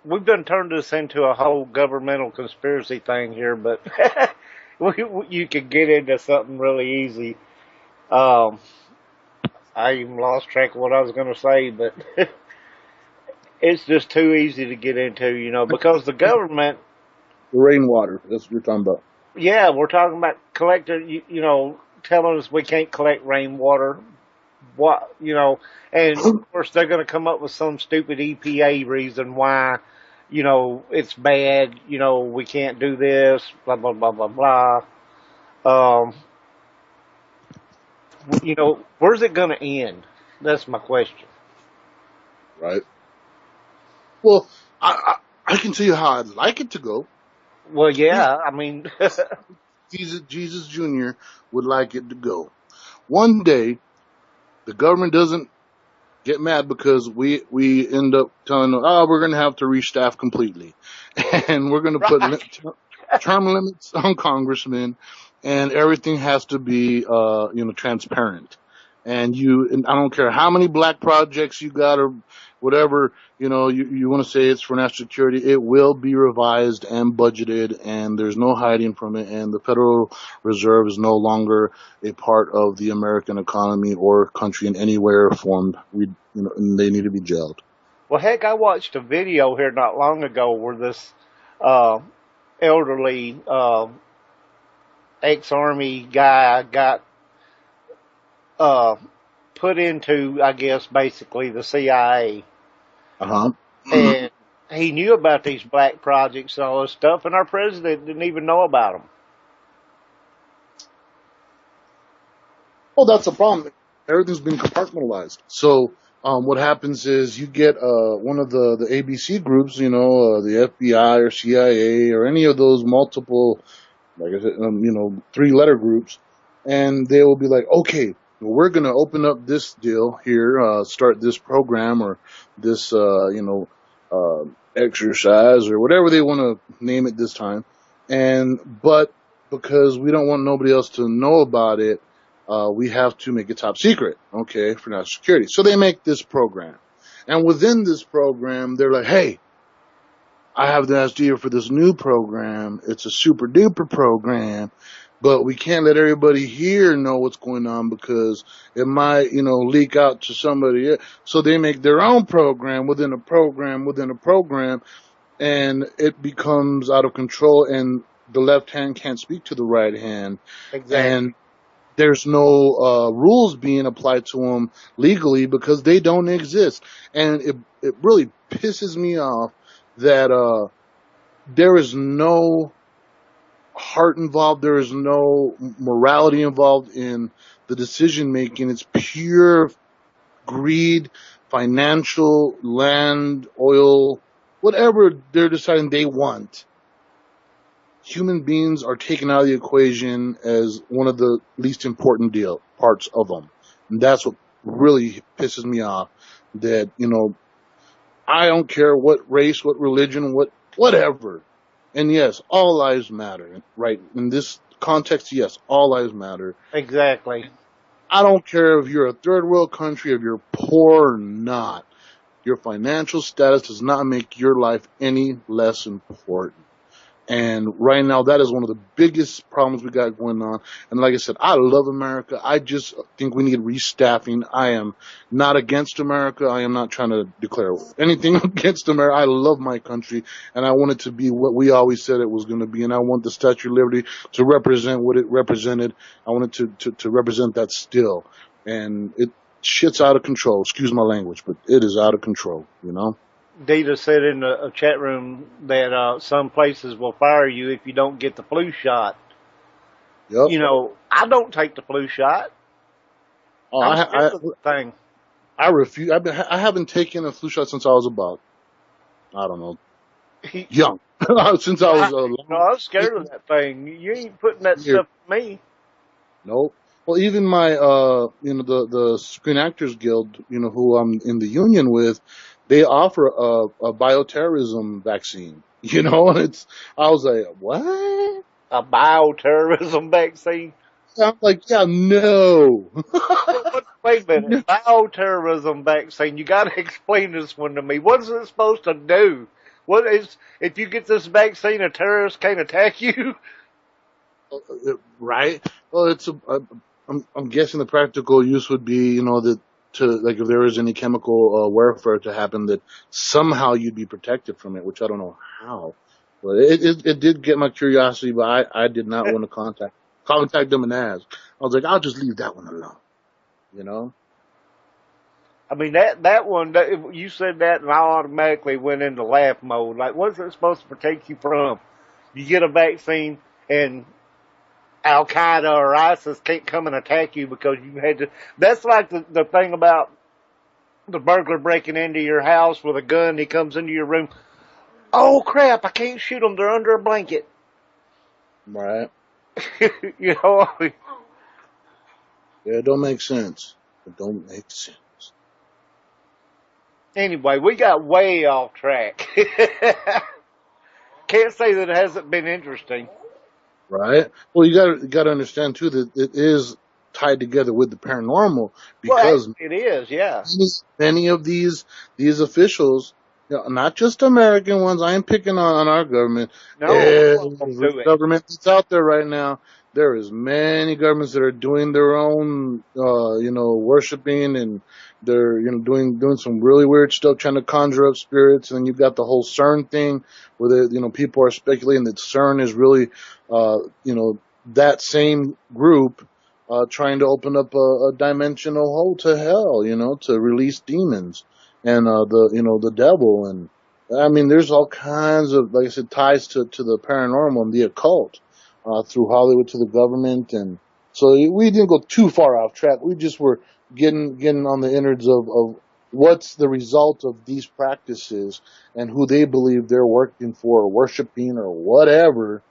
we've done turned this into a whole governmental conspiracy thing here, but you could get into something really easy. Um, I even lost track of what I was going to say, but it's just too easy to get into, because the government. The rainwater, that's what you're talking about. Yeah, we're talking about collecting, telling us we can't collect rainwater. And of course they're going to come up with some stupid EPA reason why, it's bad, we can't do this, blah, blah, blah, blah, blah. Um, where's it going to end? That's my question. Right. Well, I can tell you how I'd like it to go. Well, yeah, I mean, Jesus Jr. would like it to go. One day, the government doesn't get mad because we end up telling them, oh, we're going to have to restaff completely. And we're going to put right. term limits on congressmen, and everything has to be, transparent. And I don't care how many black projects you got or whatever, you want to say it's for national security, it will be revised and budgeted, and there's no hiding from it. And the Federal Reserve is no longer a part of the American economy or country in any way or form. And they need to be jailed. Well, heck, I watched a video here not long ago where this uh, elderly ex-army guy got uh, put into, I guess, basically the CIA, Uh huh. and he knew about these black projects and all this stuff, and our president didn't even know about them. Well, that's the problem. Everything's been compartmentalized. So, what happens is you get one of the ABC groups, the FBI or CIA or any of those multiple, like I said, 3-letter groups, and they will be like, okay, well, we're going to open up this deal here, start this program or this, exercise or whatever they want to name it this time, but because we don't want nobody else to know about it, we have to make it top secret, okay, for national security. So they make this program. And within this program, they're like, hey, I have the idea for this new program. It's a super duper program, but we can't let everybody here know what's going on because it might, leak out to somebody else. So they make their own program within a program within a program, and it becomes out of control, and the left hand can't speak to the right hand. Exactly. And there's no rules being applied to them legally because they don't exist. And it really pisses me off that there is no heart involved. There is no morality involved in the decision making. It's pure greed, financial, land, oil, whatever they're deciding they want. Human beings are taken out of the equation as one of the least important parts of them. And that's what really pisses me off. That, I don't care what race, what religion, whatever. And yes, all lives matter, right? In this context, yes, all lives matter. Exactly. I don't care if you're a third world country, if you're poor or not. Your financial status does not make your life any less important. And right now, that is one of the biggest problems we got going on. And like I said, I love America. I just think we need restaffing. I am not against America. I am not trying to declare anything against America. I love my country, and I want it to be what we always said it was going to be. And I want the Statue of Liberty to represent what it represented. I want it to represent that still. And it shit's out of control. Excuse my language, but it is out of control, Dita said in a chat room that some places will fire you if you don't get the flu shot. Yep. I don't take the flu shot. Oh, I'm scared of the thing. I refuse. I haven't taken a flu shot since I was about, I don't know, young. Since I was I'm scared of that thing. You ain't putting that stuff in me. Nope. Well, even my, the Screen Actors Guild, who I'm in the union with, they offer a bioterrorism vaccine. And I was like, what? A bioterrorism vaccine? I'm like, yeah, no. Wait a No. minute. Bioterrorism vaccine. You got to explain this one to me. What is it supposed to do? What is, if you get this vaccine, a terrorist can't attack you? Right? Well, I'm guessing the practical use would be, that like if there was any chemical warfare to happen, that somehow you'd be protected from it, which I don't know how. But it did get my curiosity, but I did not want to contact them and ask. I was like, I'll just leave that one alone, you know? I mean, that one, you said that and I automatically went into laugh mode. Like, what's it supposed to protect you from? You get a vaccine and Al Qaeda or ISIS can't come and attack you because you had to. That's like the thing about the burglar breaking into your house with a gun. He comes into your room. Oh crap! I can't shoot them. They're under a blanket. Right. You know. Yeah, it don't make sense. It don't make sense. Anyway, we got way off track. Can't say that it hasn't been interesting. Right. Well, you got to understand too that it is tied together with the paranormal because Well, it is, yeah. many of these officials, not just American ones. I am picking on our government. No, Every government that's out there right now, there is many governments that are doing their own, worshiping, and they're doing some really weird stuff, trying to conjure up spirits. And you've got the whole CERN thing, where people are speculating that CERN is really, that same group trying to open up a dimensional hole to hell, to release demons and the devil. And I mean, there's all kinds of, like I said, ties to the paranormal and the occult through Hollywood to the government. And so we didn't go too far off track. We just were getting on the innards of what's the result of these practices and who they believe they're working for or worshiping or whatever.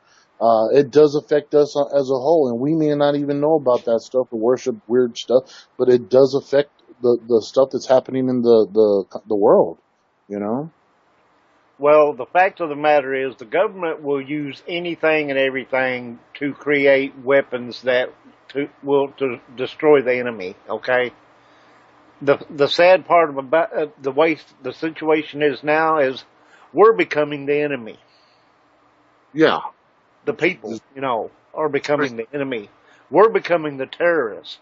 It does affect us as a whole, and we may not even know about that stuff or worship weird stuff, but it does affect the stuff that's happening in the world, Well, the fact of the matter is the government will use anything and everything to create weapons that will destroy the enemy, okay? The sad part about the way the situation is now is we're becoming the enemy. Yeah. The people, are becoming the enemy. We're becoming the terrorists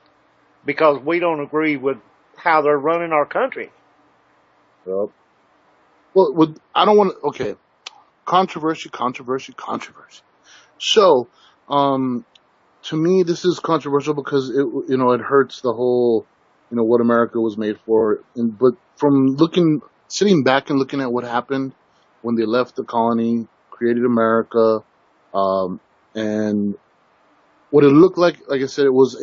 because we don't agree with how they're running our country. Yep. Well, I don't want to. Okay, controversy. So, to me, this is controversial because it hurts the whole, what America was made for. But from sitting back and looking at what happened when they left the colony, created America. And what it looked like I said, it was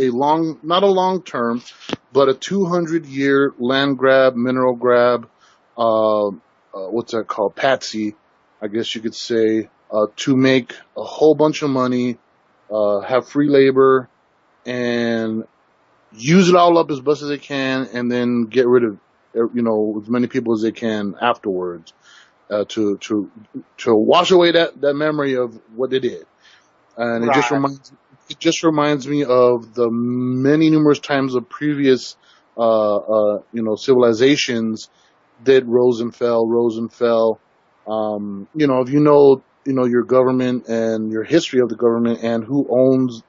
not a long term, but a 200-year land grab, mineral grab, what's that called? Patsy, I guess you could say, to make a whole bunch of money, have free labor, and use it all up as best as they can, and then get rid of, as many people as they can afterwards. To wash away that memory of what they did, and right. it just reminds me of the many numerous times of previous civilizations that rose and fell. If your government and your history of the government and who owns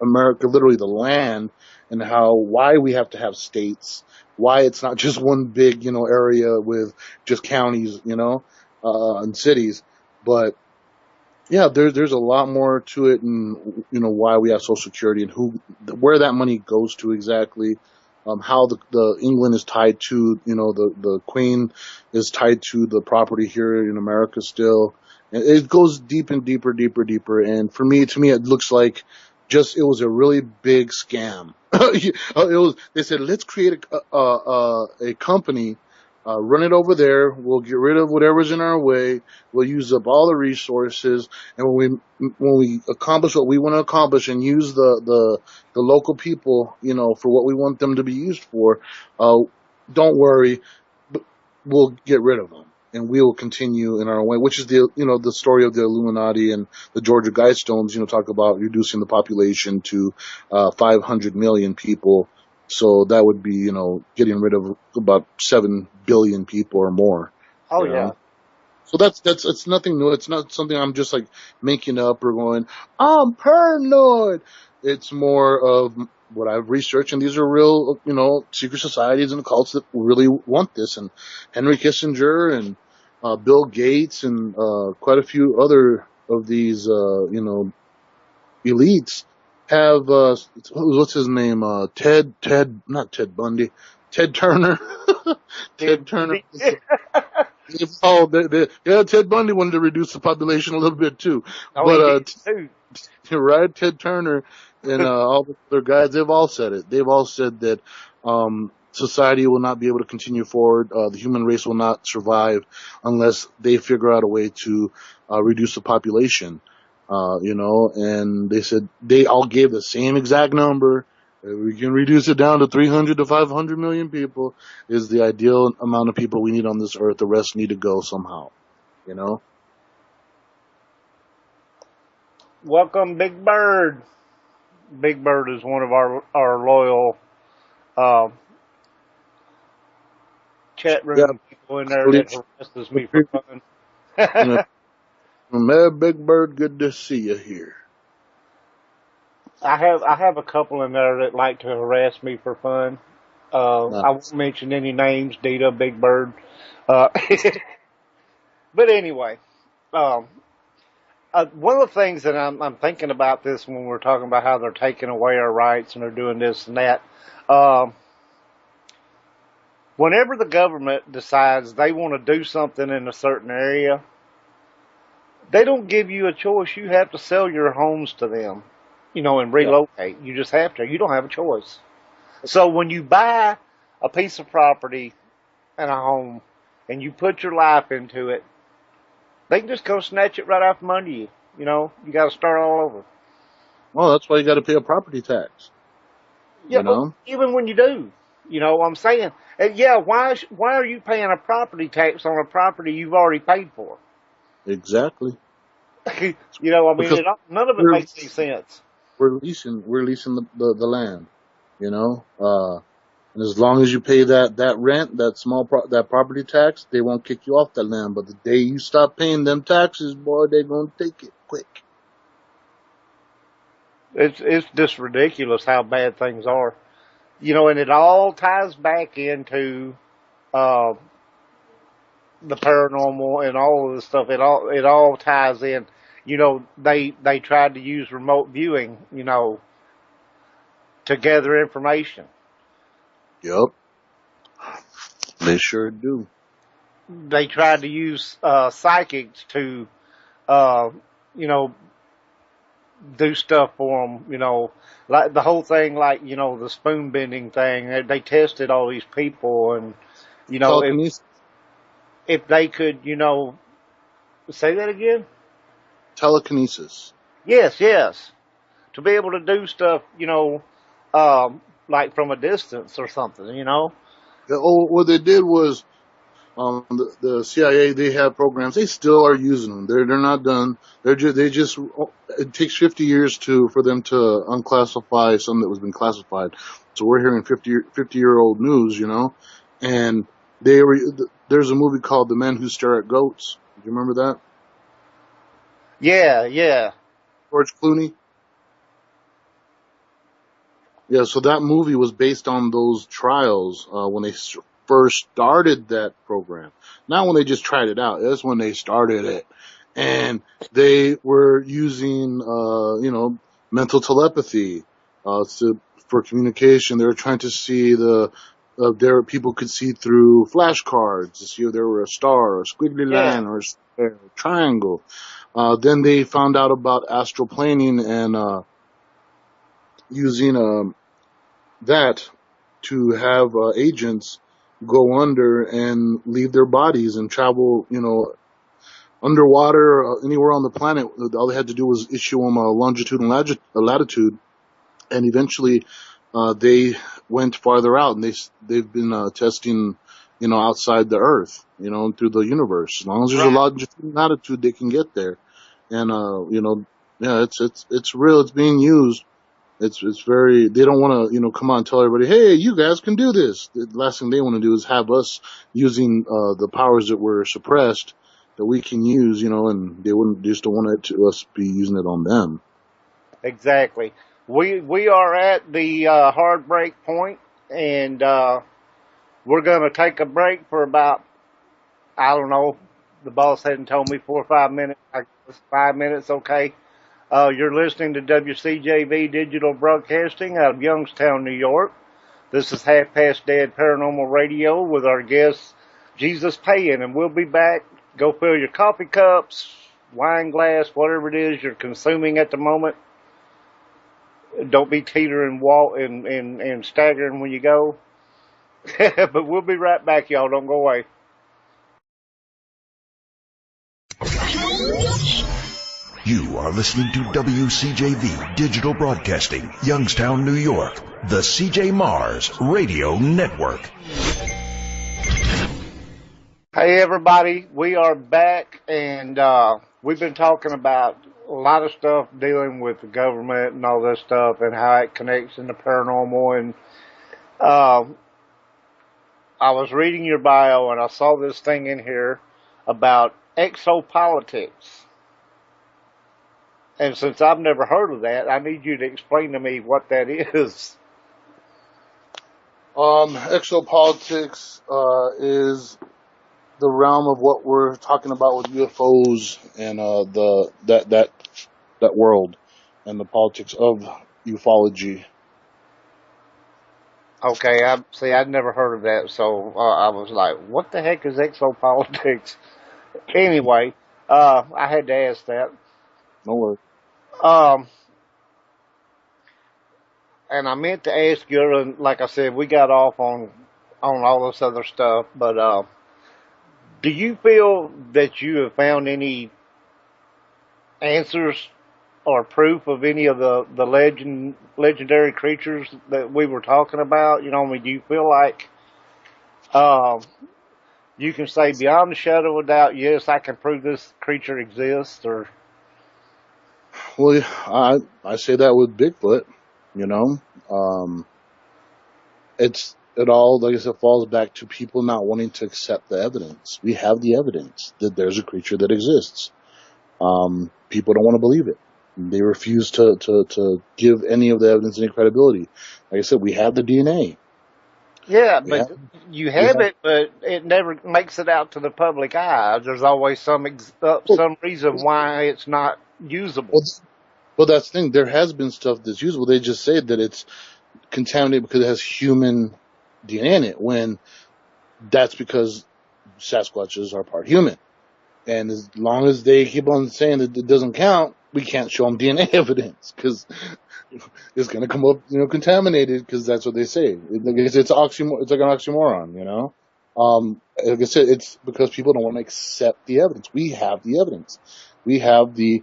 America, literally the land, and why we have to have states, why it's not just one big area with just counties, and cities. But yeah, there's a lot more to it, and why we have Social Security and where that money goes to exactly, how the England is tied to, the Queen is tied to the property here in America still. And it goes deep and deeper. And to me, it looks like it was a really big scam. They said, let's create a company Run it over there. We'll get rid of whatever's in our way. We'll use up all the resources, and when we accomplish what we want to accomplish, and use the local people, for what we want them to be used for, don't worry, we'll get rid of them, and we will continue in our way. Which is the story of the Illuminati and the Georgia Guidestones. Talk about reducing the population to 500 million people. So that would be, getting rid of about 7 billion people or more. Oh, you know? yeah. So it's nothing new. It's not something I'm just like making up or going, I'm paranoid. It's more of what I've researched, and these are real, secret societies and cults that really want this. And Henry Kissinger and Bill Gates and quite a few other of these, elites have what's his name? Not Ted Bundy, Ted Turner. Ted Turner. Ted Bundy wanted to reduce the population a little bit too. Right, Ted Turner and all the other guys, they've all said it. They've all said that society will not be able to continue forward. The human race will not survive unless they figure out a way to reduce the population. And they said they all gave the same exact number. We can reduce it down to 300 to 500 million people is the ideal amount of people we need on this earth. The rest need to go somehow, Welcome, Big Bird. Big Bird is one of our loyal chat room people in there that harasses me for fun. Big Bird, good to see you here. I have a couple in there that like to harass me for fun. I won't mention any names, Dita, Big Bird. But anyway, one of the things that I'm thinking about this when we're talking about how they're taking away our rights and they're doing this and that, whenever the government decides they want to do something in a certain area, they don't give you a choice. You have to sell your homes to them, and relocate. Yeah. You just have to. You don't have a choice. So when you buy a piece of property and a home and you put your life into it, they can just go snatch it right out from under you. You got to start all over. Well, that's why you got to pay a property tax. Yeah, but even when you do, what I'm saying, why are you paying a property tax on a property you've already paid for? Exactly. None of it makes any sense. We're leasing the land, and as long as you pay that rent, that property tax, they won't kick you off that land. But the day you stop paying them taxes, boy, they're gonna take it quick. It's just ridiculous how bad things are, and it all ties back into the paranormal and all of this stuff. It all ties in. They tried to use remote viewing, to gather information. Yep. They sure do. They tried to use psychics to, do stuff for them, like the whole thing, like, the spoon bending thing. They tested all these people and, if they could, say that again? Telekinesis. Yes. To be able to do stuff, like from a distance or something, What they did was, the CIA, they have programs. They still are using them. They're not done. It takes 50 years for them to unclassify something that was been classified. So we're hearing 50-year-old news, and there's a movie called The Men Who Stare at Goats. Do you remember that? Yeah. George Clooney. Yeah, so that movie was based on those trials when they first started that program. Not when they just tried it out. That's when they started it. And they were using, mental telepathy for communication. They were trying to see people could see through flashcards to see if there were a star, or a squiggly line, or a triangle. Then they found out about astral planing and using that to have agents go under and leave their bodies and travel, underwater, anywhere on the planet. All they had to do was issue them a longitude and latitude, and eventually they went farther out, and they've been testing, outside the Earth, through the universe. As long as there's a longitude and latitude, they can get there. And yeah, it's real. It's being used. It's very. They don't want to come on and tell everybody, hey, you guys can do this. The last thing they want to do is have us using the powers that were suppressed that we can use, and they just don't want us be using it on them. Exactly. We are at the hard break point, and we're going to take a break for about, I don't know, the boss hadn't told me 4 or 5 minutes. I guess 5 minutes, okay. You're listening to WCJV Digital Broadcasting out of Youngstown, New York. This is Past Dead Paranormal Radio with our guest, Jesus Payan, and we'll be back. Go fill your coffee cups, wine glass, whatever it is you're consuming at the moment. Don't be teetering and staggering when you go. But we'll be right back, y'all. Don't go away. You are listening to WCJV Digital Broadcasting, Youngstown, New York, the CJ Mars Radio Network. Hey, everybody. We are back, and we've been talking about a lot of stuff dealing with the government and all this stuff and how it connects into paranormal. And I was reading your bio, and I saw this thing in here about exopolitics. And since I've never heard of that, I need you to explain to me what that is. Exopolitics is the realm of what we're talking about with UFOs and that world and the politics of ufology. Okay, I'd never heard of that, so I was like, what the heck is exopolitics? Anyway, I had to ask that. No worries. And I meant to ask you, and like I said, we got off on all this other stuff, but do you feel that you have found any answers or proof of any of the legendary creatures that we were talking about? I mean, do you feel like you can say beyond a shadow of a doubt, yes, I can prove this creature exists? Or well, I say that with Bigfoot. It all, like I said, falls back to people not wanting to accept the evidence. We have the evidence that there's a creature that exists. People don't want to believe it. They refuse to give any of the evidence any credibility. Like I said, we have the DNA. Yeah, but you have it, but it never makes it out to the public eye. There's always some reason why it's not usable. Well, that's the thing. There has been stuff that's usable. They just say that it's contaminated because it has human DNA in it, when that's because Sasquatches are part human. And as long as they keep on saying that it doesn't count, we can't show them DNA evidence, because it's going to come up, contaminated, because that's what they say. It's like an oxymoron, Like I said, it's because people don't want to accept the evidence. We have the evidence. We have the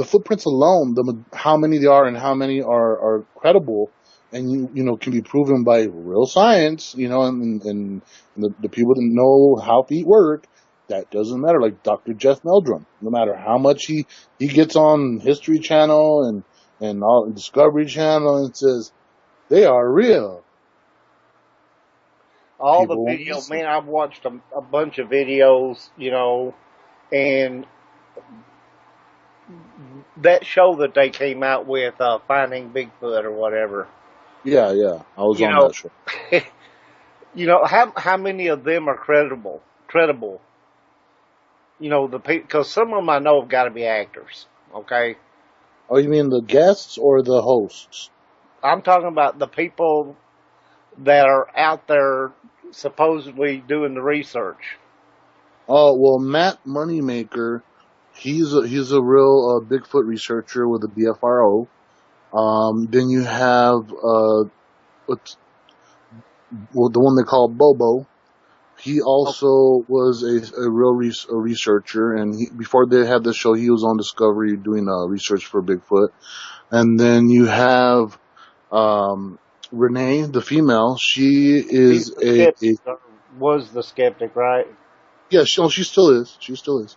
footprints alone, how many there are and how many are credible, and can be proven by real science, and the people that know how feet work. That doesn't matter. Like Dr. Jeff Meldrum, no matter how much he gets on History Channel and all Discovery Channel and says they are real. All the videos, man, I've watched a bunch of videos, and that show that they came out with, Finding Bigfoot or whatever. Yeah, I was on that show. How many of them are credible? Because some of them I know have got to be actors. Okay. Oh, you mean the guests or the hosts? I'm talking about the people that are out there supposedly doing the research. Oh, well, Matt Moneymaker, he's a real Bigfoot researcher with the BFRO. Then you have well, the one they call Bobo. He also was a real researcher, and before they had the show, he was on Discovery doing research for Bigfoot. And then you have Renee, the female. She is He's the skeptic, or was the skeptic, right? yeah, she still is. She still is.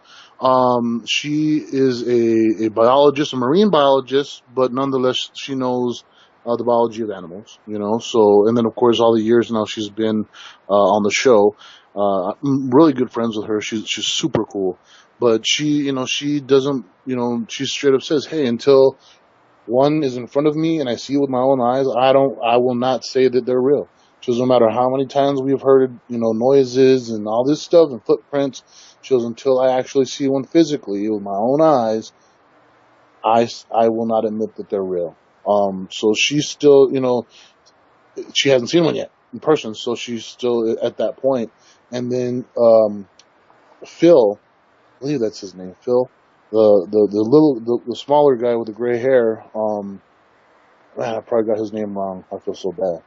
She is a biologist, a marine biologist, but nonetheless, she knows the biology of animals. You know, so and then of course all the years now she's been on the show. I'm really good friends with her. She's super cool, but she doesn't, she straight up says, hey, until one is in front of me and I see it with my own eyes, I will not say that they're real. She goes, no matter how many times we've heard, noises and all this stuff and footprints, she goes, until I actually see one physically with my own eyes, I will not admit that they're real. So she's still, she hasn't seen one yet in person, so she's still at that point. And then, Phil, I believe that's his name, Phil, the smaller guy with the gray hair, man, I probably got his name wrong. I feel so bad.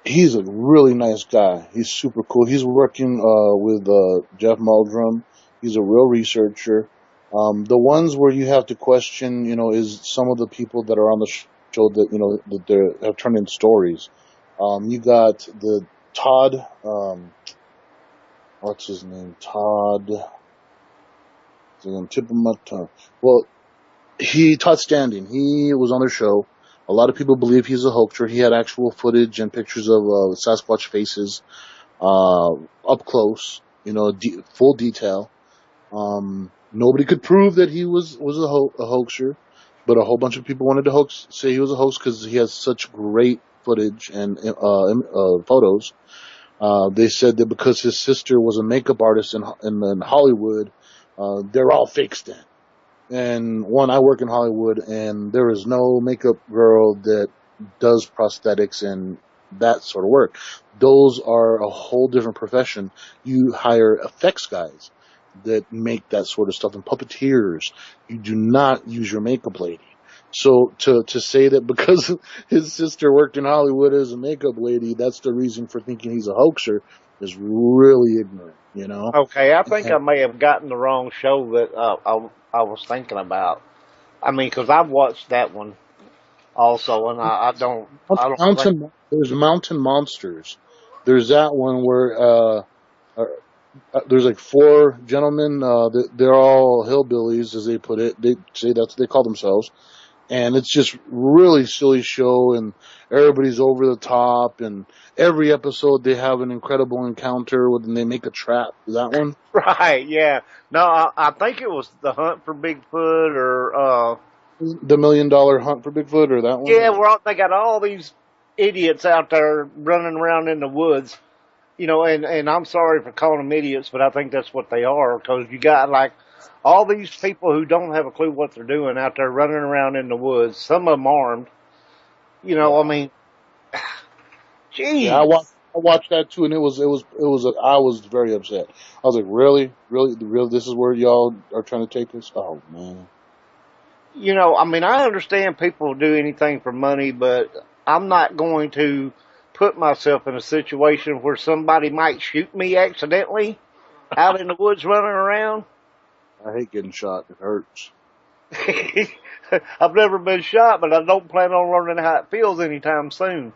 He's a really nice guy. He's super cool. He's working with Jeff Meldrum. He's a real researcher. The ones where you have to question, is some of the people that are on the show that that they have turned in stories. You got the Todd. What's his name? Todd. It's on the tip of my tongue. Well, Todd Standing. He was on their show. A lot of people believe he's a hoaxer. He had actual footage and pictures of Sasquatch faces up close, full detail. Nobody could prove that he was a hoaxer, but a whole bunch of people wanted to say he was a hoax because he has such great footage and photos. They said that because his sister was a makeup artist in Hollywood, they're all fakes then. And I work in Hollywood, and there is no makeup girl that does prosthetics and that sort of work. Those are a whole different profession. You hire effects guys that make that sort of stuff, and puppeteers. You do not use your makeup lady. So to say that because his sister worked in Hollywood as a makeup lady, that's the reason for thinking he's a hoaxer, is really ignorant, Okay, I think I may have gotten the wrong show that I was thinking about. I mean, because I've watched that one also, and I don't think... There's Mountain Monsters. There's that one where there's like four gentlemen. They're all hillbillies, as they put it. They say they call themselves. And it's just really silly show, and everybody's over the top, and every episode they have an incredible encounter and they make a trap. Is that one? Right, yeah. No, I think it was The Hunt for Bigfoot, or The $1 Million Hunt for Bigfoot, or that one? Yeah, they got all these idiots out there running around in the woods, and I'm sorry for calling them idiots, but I think that's what they are, because you got like all these people who don't have a clue what they're doing out there running around in the woods, some of them armed. I mean, geez. Yeah, I watched that too, and I was very upset. I was like, really, this is where y'all are trying to take us? Oh man. I mean, I understand people do anything for money, but I'm not going to put myself in a situation where somebody might shoot me accidentally out in the woods running around. I hate getting shot. It hurts. I've never been shot, but I don't plan on learning how it feels anytime soon.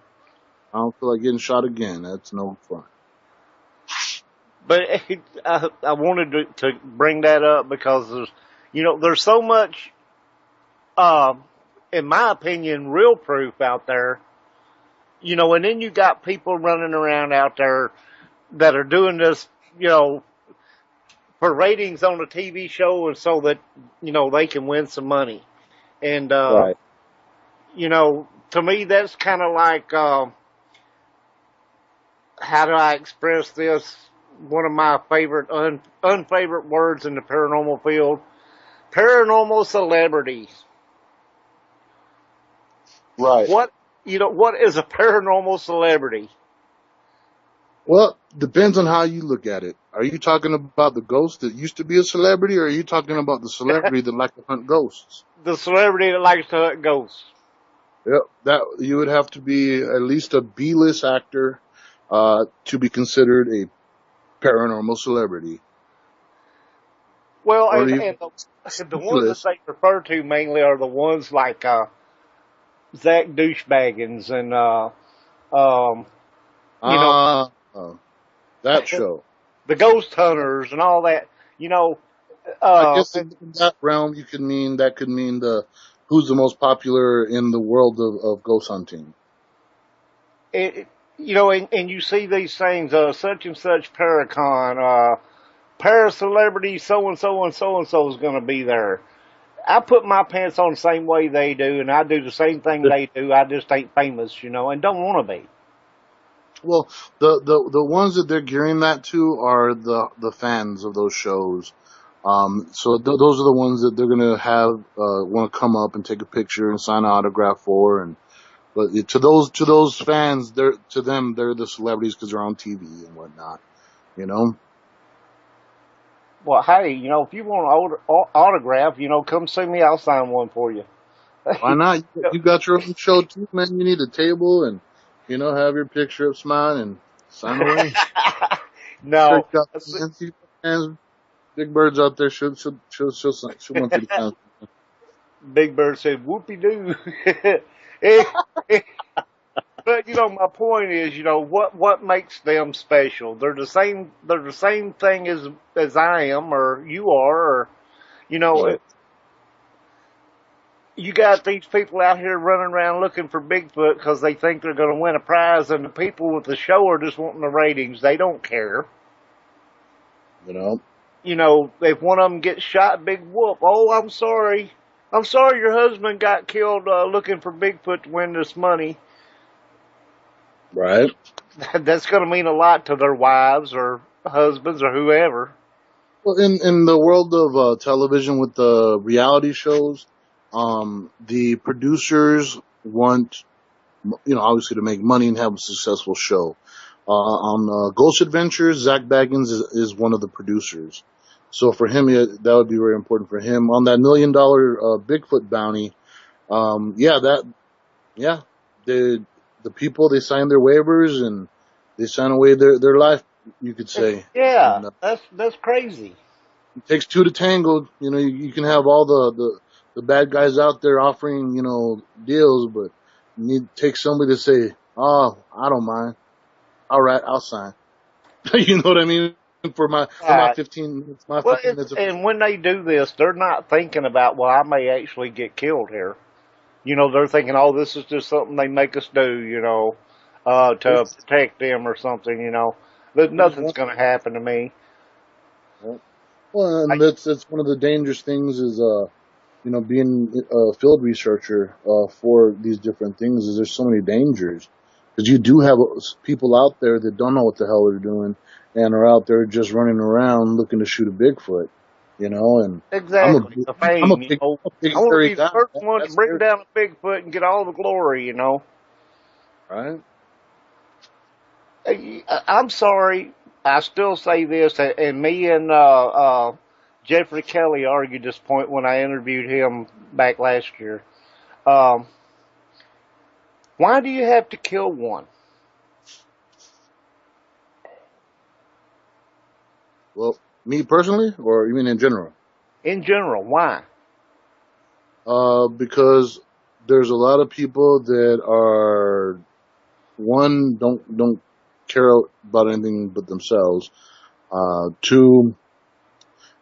I don't feel like getting shot again. That's no fun. But I wanted to bring that up because there's so much, in my opinion, real proof out there. And then you got people running around out there that are doing this, for ratings on a TV show, and so that, they can win some money. And, right. To me, that's kind of like, how do I express this? One of my favorite, unfavorite words in the paranormal field, paranormal celebrities. Right. What is a paranormal celebrity? Well, depends on how you look at it. Are you talking about the ghost that used to be a celebrity, or are you talking about the celebrity that likes to hunt ghosts? The celebrity that likes to hunt ghosts. Yep, that you would have to be at least a B-list actor to be considered a paranormal celebrity, Well, or and even the ones that C-list. they refer to mainly are the ones like Zach Douchebaggins and um, you know, Ah, that show. the Ghost Hunters and all that. You know, I guess and in that realm, you could mean that could mean the who's the most popular in the world of ghost hunting. and you see these things, such and such Paracon, para celebrity, so and so and so and so is going to be there. I put my pants on the same way they do, and I do the same thing they do. I just ain't famous, and don't want to be. Well, the ones that they're gearing that to are the fans of those shows. So those are the ones that they're gonna have want to come up and take a picture and sign an autograph for, and but to those fans, they're the celebrities because they're on TV and whatnot. You know, Well, hey, if you want an autograph, come see me. I'll sign one for you. why not? You got your own show too, man. You need a table and have your picture up, smiling and sign away. Sure, you No, got fans, you got fans, big birds out there. She'll want you to sign. Big Bird said, "Whoopie doo." Eh, eh, but my point is, what makes them special? They're the same. They're the same thing as I am, or you are, or you know. Right. You got these people out here running around looking for Bigfoot because they think they're going to win a prize, and the people with the show are just wanting the ratings. They don't care. You know. If one of them gets shot, big whoop. Oh, I'm sorry. I'm sorry your husband got killed looking for Bigfoot to win this money. Right. That's going to mean a lot to their wives or husbands or whoever. Well, in the world of television with the reality shows, the producers want, obviously to make money and have a successful show. On Ghost Adventures, Zach Baggins is one of the producers. So for him, that would be very important for him. On that $1 million Bigfoot bounty, yeah, yeah, the people, they sign their waivers and they sign away their life, you could say. Yeah, And that's crazy. it takes two to tango. You can have all the bad guys out there offering, deals, but you need to take somebody to say, oh, I don't mind. All right, I'll sign. You know what I mean? For my Right. 15 minutes, my Well, 15 minutes of and when they do this, they're not thinking about, well, I may actually get killed here. They're thinking, oh, this is just something they make us do, to it's, protect them or something, That there's nothing's one. going to happen to me. Well, I, and that's one of the dangerous things is being a field researcher for these different things is there's so many dangers because you do have people out there that don't know what the hell they're doing and are out there just running around looking to shoot a Bigfoot, and I'm a exactly. big, The I'm a fame, big, I'm a big I want to hairy be the guy. first one to That's bring scary, down a Bigfoot and get all the glory. right? I'm sorry. I still say this, and me and Jeffrey Kelly argued this point when I interviewed him back last year. Um, why do you have to kill one? Well, me personally, or you mean in general? In general, why? Because there's a lot of people that are one don't care about anything but themselves. Two,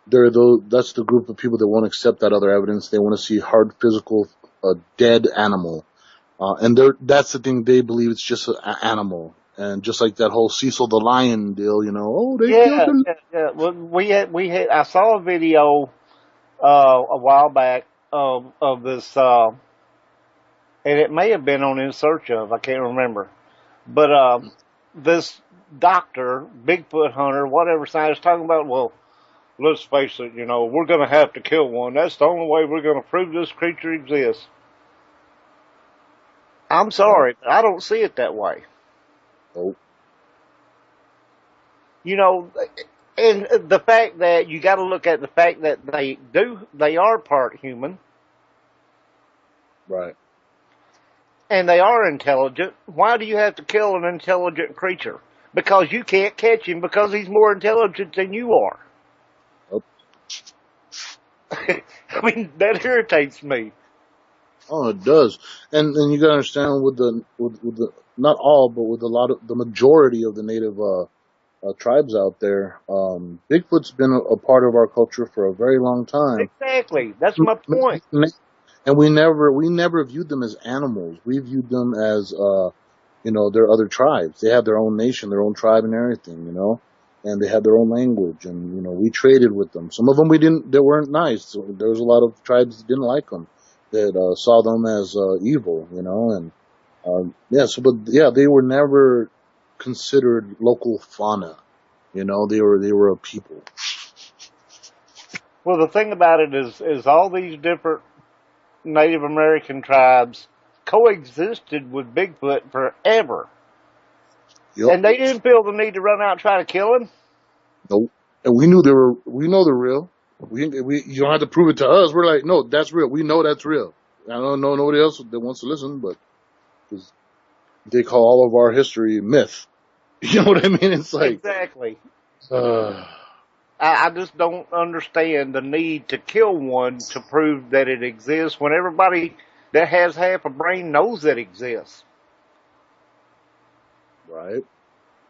that's the group of people that won't accept that other evidence. They want to see hard physical, dead animal. And that's the thing, they believe it's just an animal. And just like that whole Cecil the Lion deal, oh, they killed Yeah, the, yeah, yeah. Well, we had. I saw a video a while back of this, and it may have been on In Search of. I can't remember, but this doctor, Bigfoot hunter, whatever scientist, talking about. Well, let's face it. We're going to have to kill one. That's the only way we're going to prove this creature exists. I'm right. sorry, but I don't see it that way. Oh, You know, and the fact that you got to look at the fact that they are part human. right. and they are intelligent, why do you have to kill an intelligent creature? Because you can't catch him because he's more intelligent than you are. Oh, I mean, that irritates me. oh, it does. And you gotta understand with the not all, but with a lot of the majority of the native tribes out there, Bigfoot's been a part of our culture for a very long time. Exactly. That's my point. And we never viewed them as animals. We viewed them as they're other tribes. They have their own nation, their own tribe, and everything. And they had their own language, and we traded with them. Some of them they weren't nice. So there was a lot of tribes that didn't like them, that saw them as evil. They were never considered local fauna. They were a people. Well, the thing about it is all these different Native American tribes coexisted with Bigfoot forever. Yep. And they didn't feel the need to run out and try to kill him. Nope. And we know they're real. You don't have to prove it to us. We're like, no, that's real. We know that's real. I don't know nobody else that wants to listen, but they call all of our history myth. You know what I mean? It's like exactly. I just don't understand the need to kill one to prove that it exists when everybody that has half a brain knows that it exists. Right.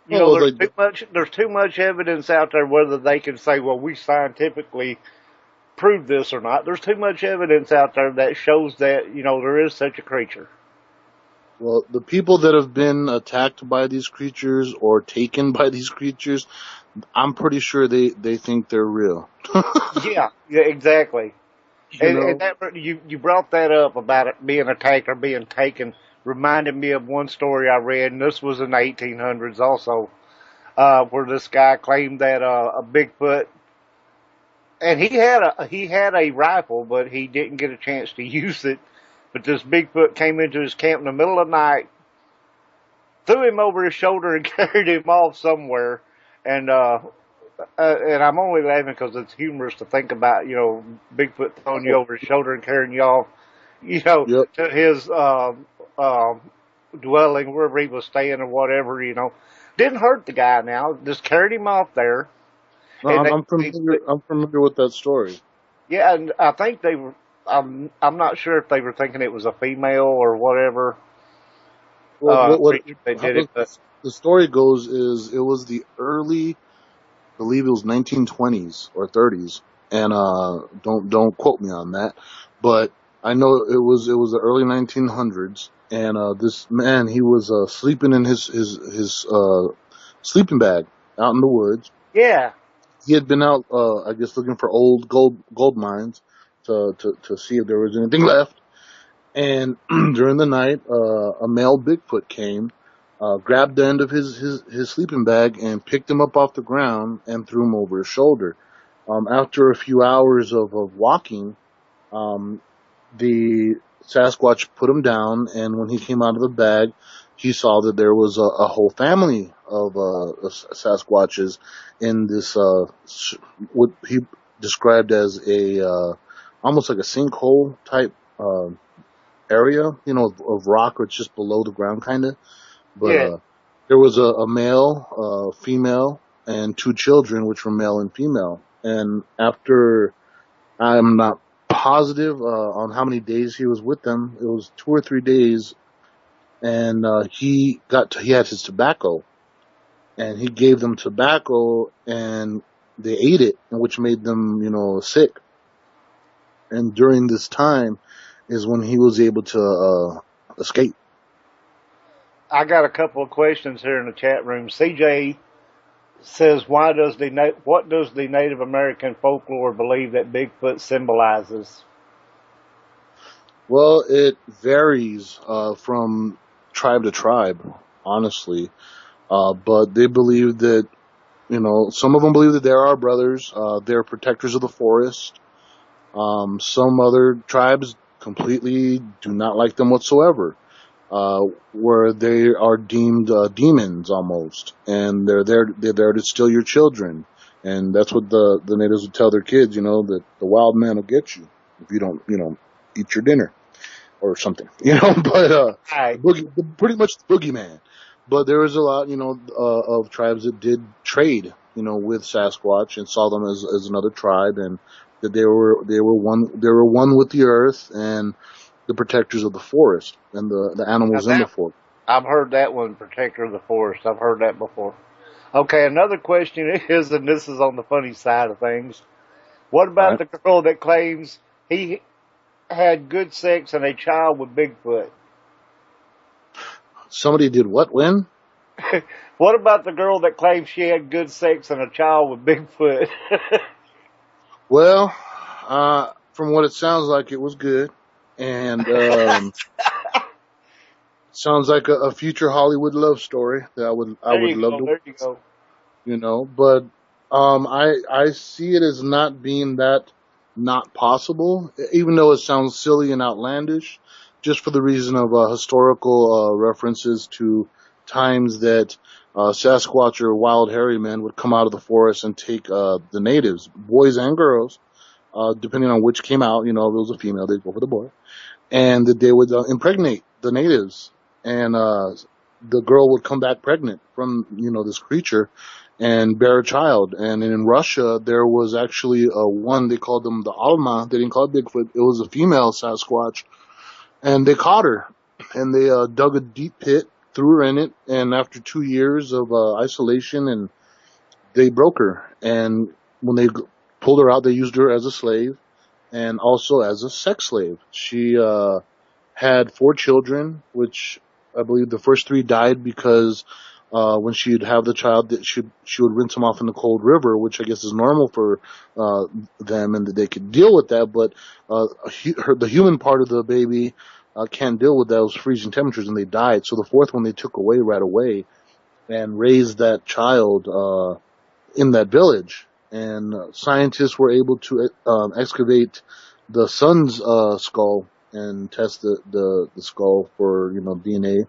There's too much evidence out there whether they can say, well, we scientifically prove this or not. There's too much evidence out there that shows that, there is such a creature. Well, the people that have been attacked by these creatures or taken by these creatures, I'm pretty sure they think they're real. yeah, exactly. And that, you brought that up about it being attacked or being taken, reminded me of one story I read, and this was in the 1800s also, where this guy claimed that a Bigfoot, and he had a rifle, but he didn't get a chance to use it. But this Bigfoot came into his camp in the middle of the night, threw him over his shoulder, and carried him off somewhere. And I'm only laughing because it's humorous to think about, Bigfoot throwing you over his shoulder and carrying you off, Yep. to his dwelling, wherever he was staying or whatever, Didn't hurt the guy now, just carried him off there. No, I'm familiar with that story. Yeah, and I think they were, I'm not sure if they were thinking it was a female or whatever. Well, they did it, but the story goes is it was the early, I believe it was 1920s or 30s, and don't quote me on that, but I know it was the early 1900s, and this man, he was sleeping in his sleeping bag out in the woods. Yeah. He had been out, I guess, looking for old gold mines to see if there was anything left. And during the night, a male Bigfoot came, grabbed the end of his sleeping bag and picked him up off the ground and threw him over his shoulder. After a few hours of walking, the Sasquatch put him down, and when he came out of the bag, he saw that there was a whole family of Sasquatches in this what he described as a almost like a sinkhole type area, of rock, or it's just below the ground, kind of. But yeah. There was a male, female, and two children, which were male and female. And after, I'm not positive on how many days he was with them. It was 2 or 3 days, and he had his tobacco, and he gave them tobacco, and they ate it, which made them, sick. And during this time is when he was able to escape. I got a couple of questions here in the chat room. CJ says, what does the Native American folklore believe that Bigfoot symbolizes? Well, it varies from tribe to tribe, honestly. But they believe that, some of them believe that they're our brothers. They're protectors of the forest. Some other tribes completely do not like them whatsoever, where they are deemed demons almost, and they're there to steal your children. And that's what the natives would tell their kids, that the wild man will get you if you don't, eat your dinner. or something, but Right. pretty much the boogeyman. But there was a lot, of tribes that did trade, with Sasquatch and saw them as another tribe, and that they were one with the earth and the protectors of the forest and the Now animals in the that forest. I've heard that one, protector of the forest. I've heard that before. Okay, another question is, and this is on the funny side of things. What about Right? the girl that claims he had good sex and a child with Bigfoot? Somebody did what when? What about the girl that claims she had good sex and a child with Bigfoot? Well, from what it sounds like, it was good, and sounds like a future Hollywood love story that I There would you love go. to, There you go. But I see it as not being that not possible, even though it sounds silly and outlandish, just for the reason of historical references to times that Sasquatch or wild hairy men would come out of the forest and take the natives, boys and girls, depending on which came out. If it was a female, they'd go for the boy, and that they would impregnate the natives, and the girl would come back pregnant from this creature and bear a child. And in Russia, there was actually one, they called them the Alma. They didn't call it Bigfoot. It was a female Sasquatch, and they caught her, and they dug a deep pit, threw her in it, and after 2 years of isolation, and they broke her. And when they pulled her out, they used her as a slave and also as a sex slave. She had 4 children, which I believe the first 3 died because when she'd have the child, that she would rinse them off in the cold river, which I guess is normal for them, and that they could deal with that. But the human part of the baby can't deal with those freezing temperatures, and they died. So the fourth one they took away right away and raised that child in that village. And scientists were able to excavate the son's skull and test the skull for DNA.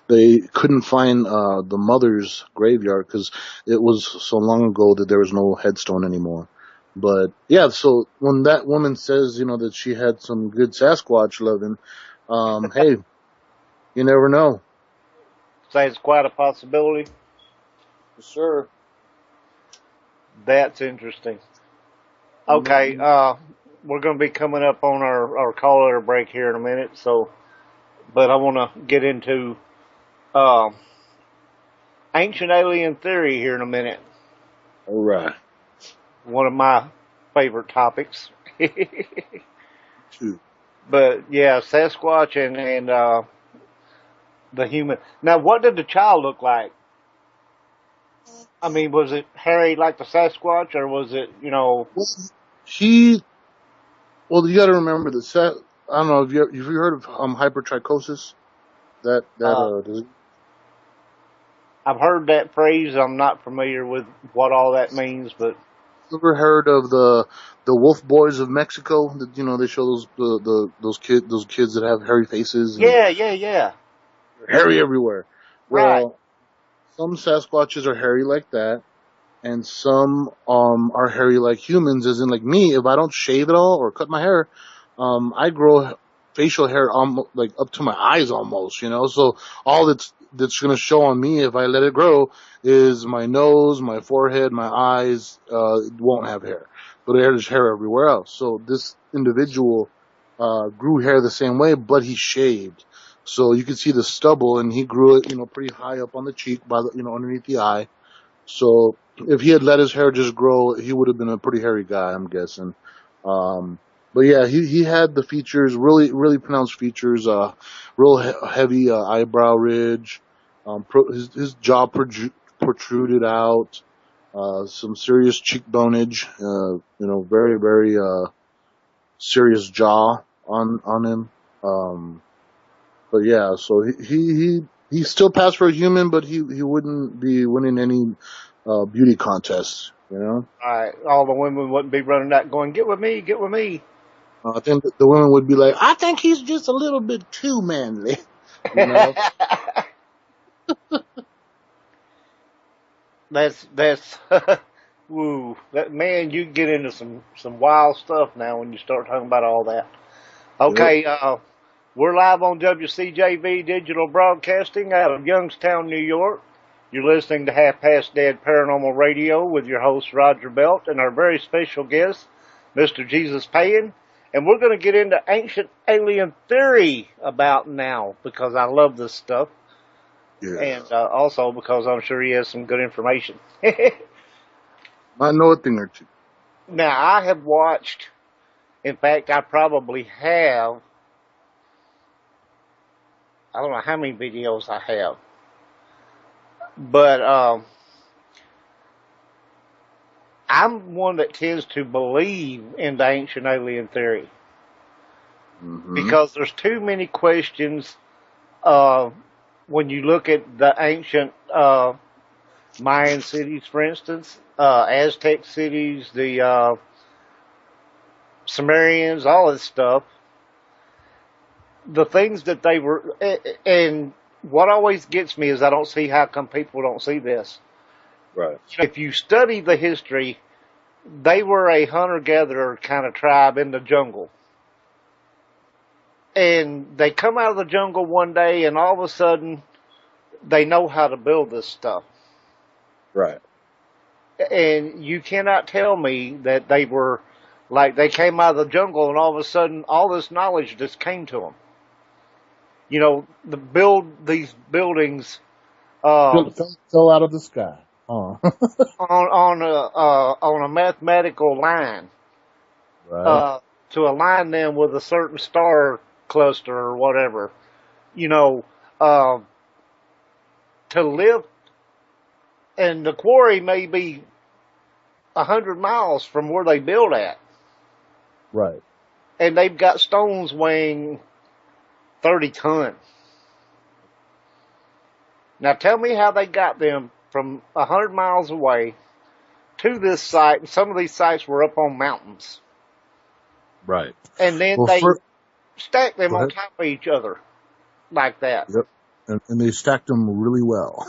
They couldn't find the mother's graveyard because it was so long ago that there was no headstone anymore. But yeah, so when that woman says that she had some good Sasquatch loving, hey, you never know. Say it's quite a possibility. Yes, sir. That's interesting. Okay, we're going to be coming up on our call letter break here in a minute. But I want to get into uh, ancient alien theory here in a minute. All right. One of my favorite topics. Two. But yeah, Sasquatch and the human. Now, what did the child look like? I mean, was it hairy like the Sasquatch, or was it, Well, he. Well, you got to remember that. I don't know if you heard of hypertrichosis. uh, Disease. I've heard that phrase. I'm not familiar with what all that means, but You ever heard of the Wolf Boys of Mexico? That they show those kids that have hairy faces and yeah. hairy everywhere. Right. Well, some Sasquatches are hairy like that, and some are hairy like humans, as in like me. If I don't shave at all or cut my hair, I grow facial hair almost like up to my eyes almost. So all that's going to show on me if I let it grow is my nose, my forehead, my eyes. It won't have hair, but there's hair everywhere else. So this individual grew hair the same way, but he shaved. So you can see the stubble, and he grew it, pretty high up on the cheek, by the, underneath the eye. So if he had let his hair just grow, he would have been a pretty hairy guy, I'm guessing. But yeah, he had the features, really, really pronounced features, real heavy eyebrow ridge, his jaw protruded out, some serious cheekboneage, very, very, serious jaw on him. But yeah, so he still passed for a human, but he wouldn't be winning any beauty contests. All the women wouldn't be running out going, "Get with me, get with me." I think the women would be like, I think he's just a little bit too manly. you know. That's woo. That man, you get into some wild stuff now when you start talking about all that. Okay, Yep. We're live on WCJV Digital Broadcasting out of Youngstown, New York. You're listening to Past Dead Paranormal Radio with your host, Roger Belt, and our very special guest, Mr. Jesus Payan. And we're going to get into ancient alien theory about now, because I love this stuff. Yeah. And also because I'm sure he has some good information. I know a thing or two. Now, I have watched, in fact, I probably have, I don't know how many videos I have, but I'm one that tends to believe in the ancient alien theory. Mm-hmm. Because there's too many questions when you look at the ancient Mayan cities, for instance, Aztec cities, the Sumerians, all this stuff. The things that they were, and what always gets me is I don't see how come people don't see this. Right. If you study the history, they were a hunter-gatherer kind of tribe in the jungle. And they come out of the jungle one day and all of a sudden they know how to build this stuff. Right. And you cannot tell me that they were, like, they came out of the jungle and all of a sudden all this knowledge just came to them. You know, these buildings fell out of the sky on a mathematical line, right. To align them with a certain star cluster or whatever. You know, to live, and the quarry may be 100 miles from where they build at, right? And they've got stones weighing 30 tons. Now tell me how they got them from 100 miles away to this site. And some of these sites were up on mountains. Right. And then stacked them on top of each other like that. Yep. And they stacked them really well.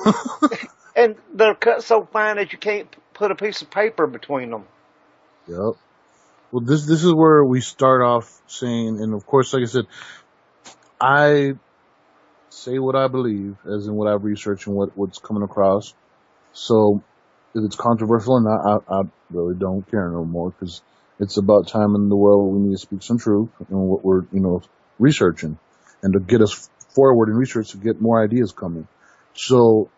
And they're cut so fine that you can't put a piece of paper between them. Yep. Well, this is where we start off saying, and of course, like I said, I say what I believe, as in what I've researched and what's coming across. So if it's controversial or not, I really don't care no more, because it's about time in the world we need to speak some truth and what we're, researching, and to get us forward in research to get more ideas coming. So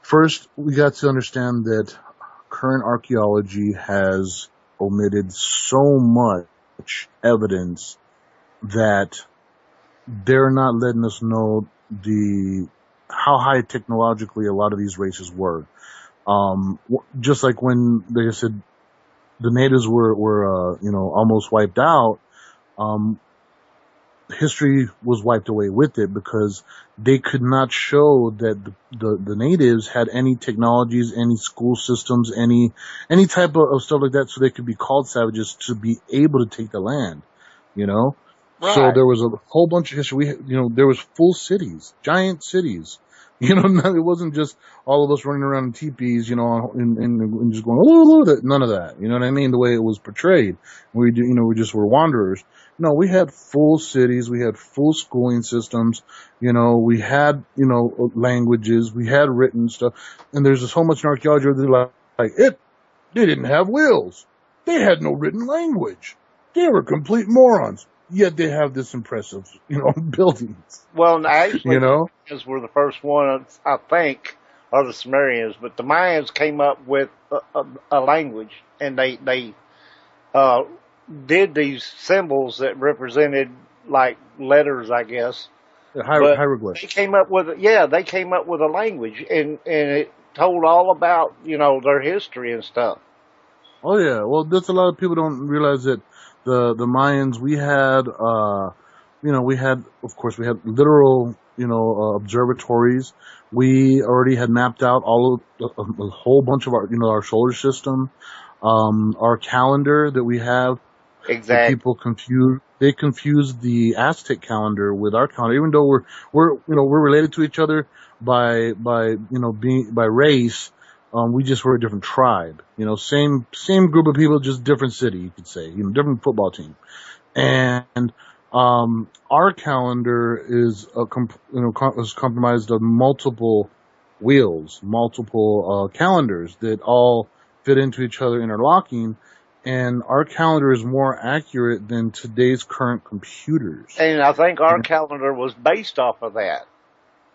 first, we got to understand that current archaeology has omitted so much evidence that they're not letting us know how high technologically a lot of these races were. Just like when, like I said, the natives were almost wiped out, history was wiped away with it, because they could not show that the natives had any technologies, any school systems, any type of stuff like that, so they could be called savages to be able to take the land, Right. So there was a whole bunch of history. There was full cities, giant cities. It wasn't just all of us running around in teepees, and just going, none of that. You know what I mean? The way it was portrayed. We just were wanderers. No, we had full cities. We had full schooling systems. We had, languages. We had written stuff. And there's so much in archaeology where they're they didn't have wills. They had no written language. They were complete morons. Yet they have this impressive, buildings. Well, actually, the Mayans were the first ones, I think, or the Sumerians, but the Mayans came up with a language, and they did these symbols that represented like letters, I guess. Hieroglyphs. They came up with a language, and it told all about their history and stuff. Oh yeah, well, that's a lot of people don't realize that. The Mayans, we had literal, observatories. We already had mapped out a whole bunch of our solar system, our calendar that we have. Exactly. People confuse the Aztec calendar with our calendar, even though we're related to each other by race. We just were a different tribe, same group of people, just different city, you could say, different football team. And Our calendar is is comprised of multiple wheels, multiple calendars that all fit into each other, interlocking. And our calendar is more accurate than today's current computers. And I think our calendar was based off of that.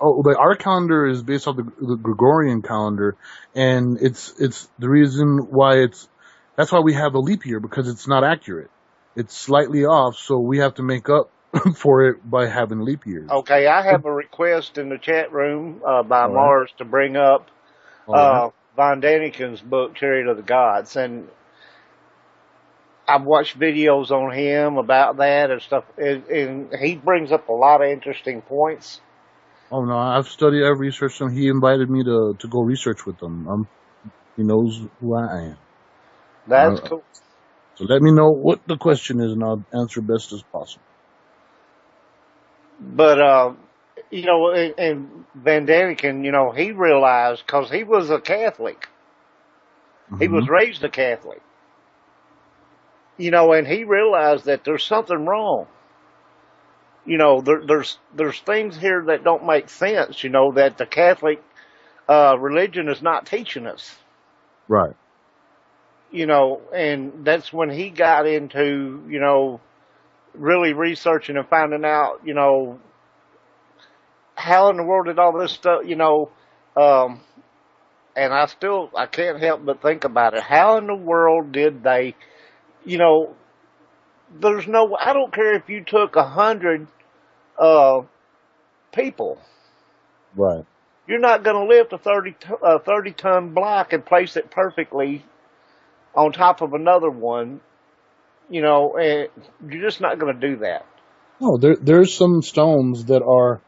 Oh, but our calendar is based off the Gregorian calendar, and it's the reason why that's why we have a leap year, because it's not accurate. It's slightly off, so we have to make up for it by having leap years. Okay, I have a request in the chat room by Mars to bring up Von Daniken's book, Chariot of the Gods, and I've watched videos on him about that and stuff, and he brings up a lot of interesting points. Oh no, I've studied, I've researched him. He invited me to go research with him. He knows who I am. That's cool. So let me know what the question is, and I'll answer best as possible. But and Van Daniken, he realized, because he was a Catholic, he was raised a Catholic. And he realized that there's something wrong. There's things here that don't make sense, that the Catholic religion is not teaching us. Right. And that's when he got into, really researching and finding out, how in the world did all this stuff, and I can't help but think about it. How in the world did they, I don't care if you took 100 people. Right. You're not going to lift a 30-ton block and place it perfectly on top of another one, and you're just not going to do that. No, there's some stones that are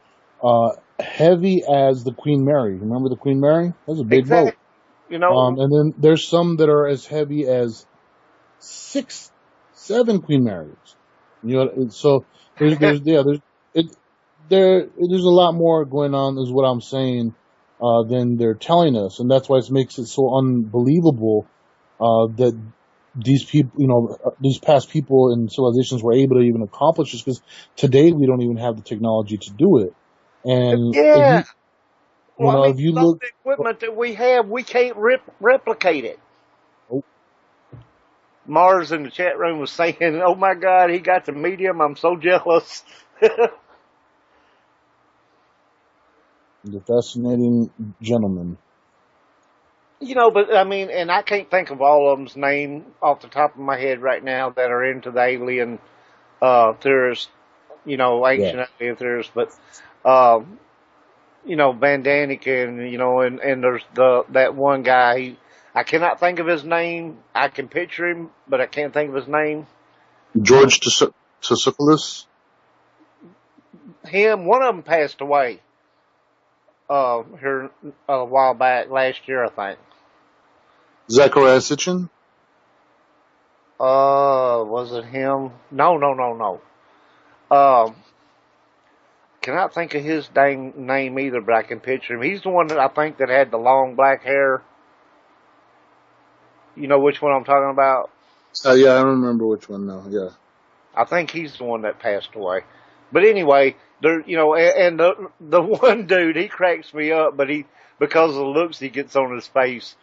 heavy as the Queen Mary. Remember the Queen Mary? That's a big boat. And then there's some that are as heavy as 6, 7 Queen Marys. So there's a lot more going on, is what I'm saying, than they're telling us, and that's why it makes it so unbelievable that these people, these past people and civilizations were able to even accomplish this, because today we don't even have the technology to do it. And if you look, the equipment that we have, we can't replicate it. Oh. Mars in the chat room was saying, "Oh my God, he got to meet him. I'm so jealous." The fascinating gentleman. But and I can't think of all of them's name off the top of my head right now that are into the alien theorists, ancient alien theorists. But Van Daniken, and there's that one guy. I cannot think of his name. I can picture him, but I can't think of his name. George Tsoukalos? One of them passed away here a while back, last year, I think. Zachariah Sitchin? Was it him? No. Cannot think of his dang name either, but I can picture him. He's the one that I think that had the long black hair. You know which one I'm talking about? Yeah, I remember which one now, yeah. I think he's the one that passed away. But anyway, and the one dude, he cracks me up, but because of the looks he gets on his face.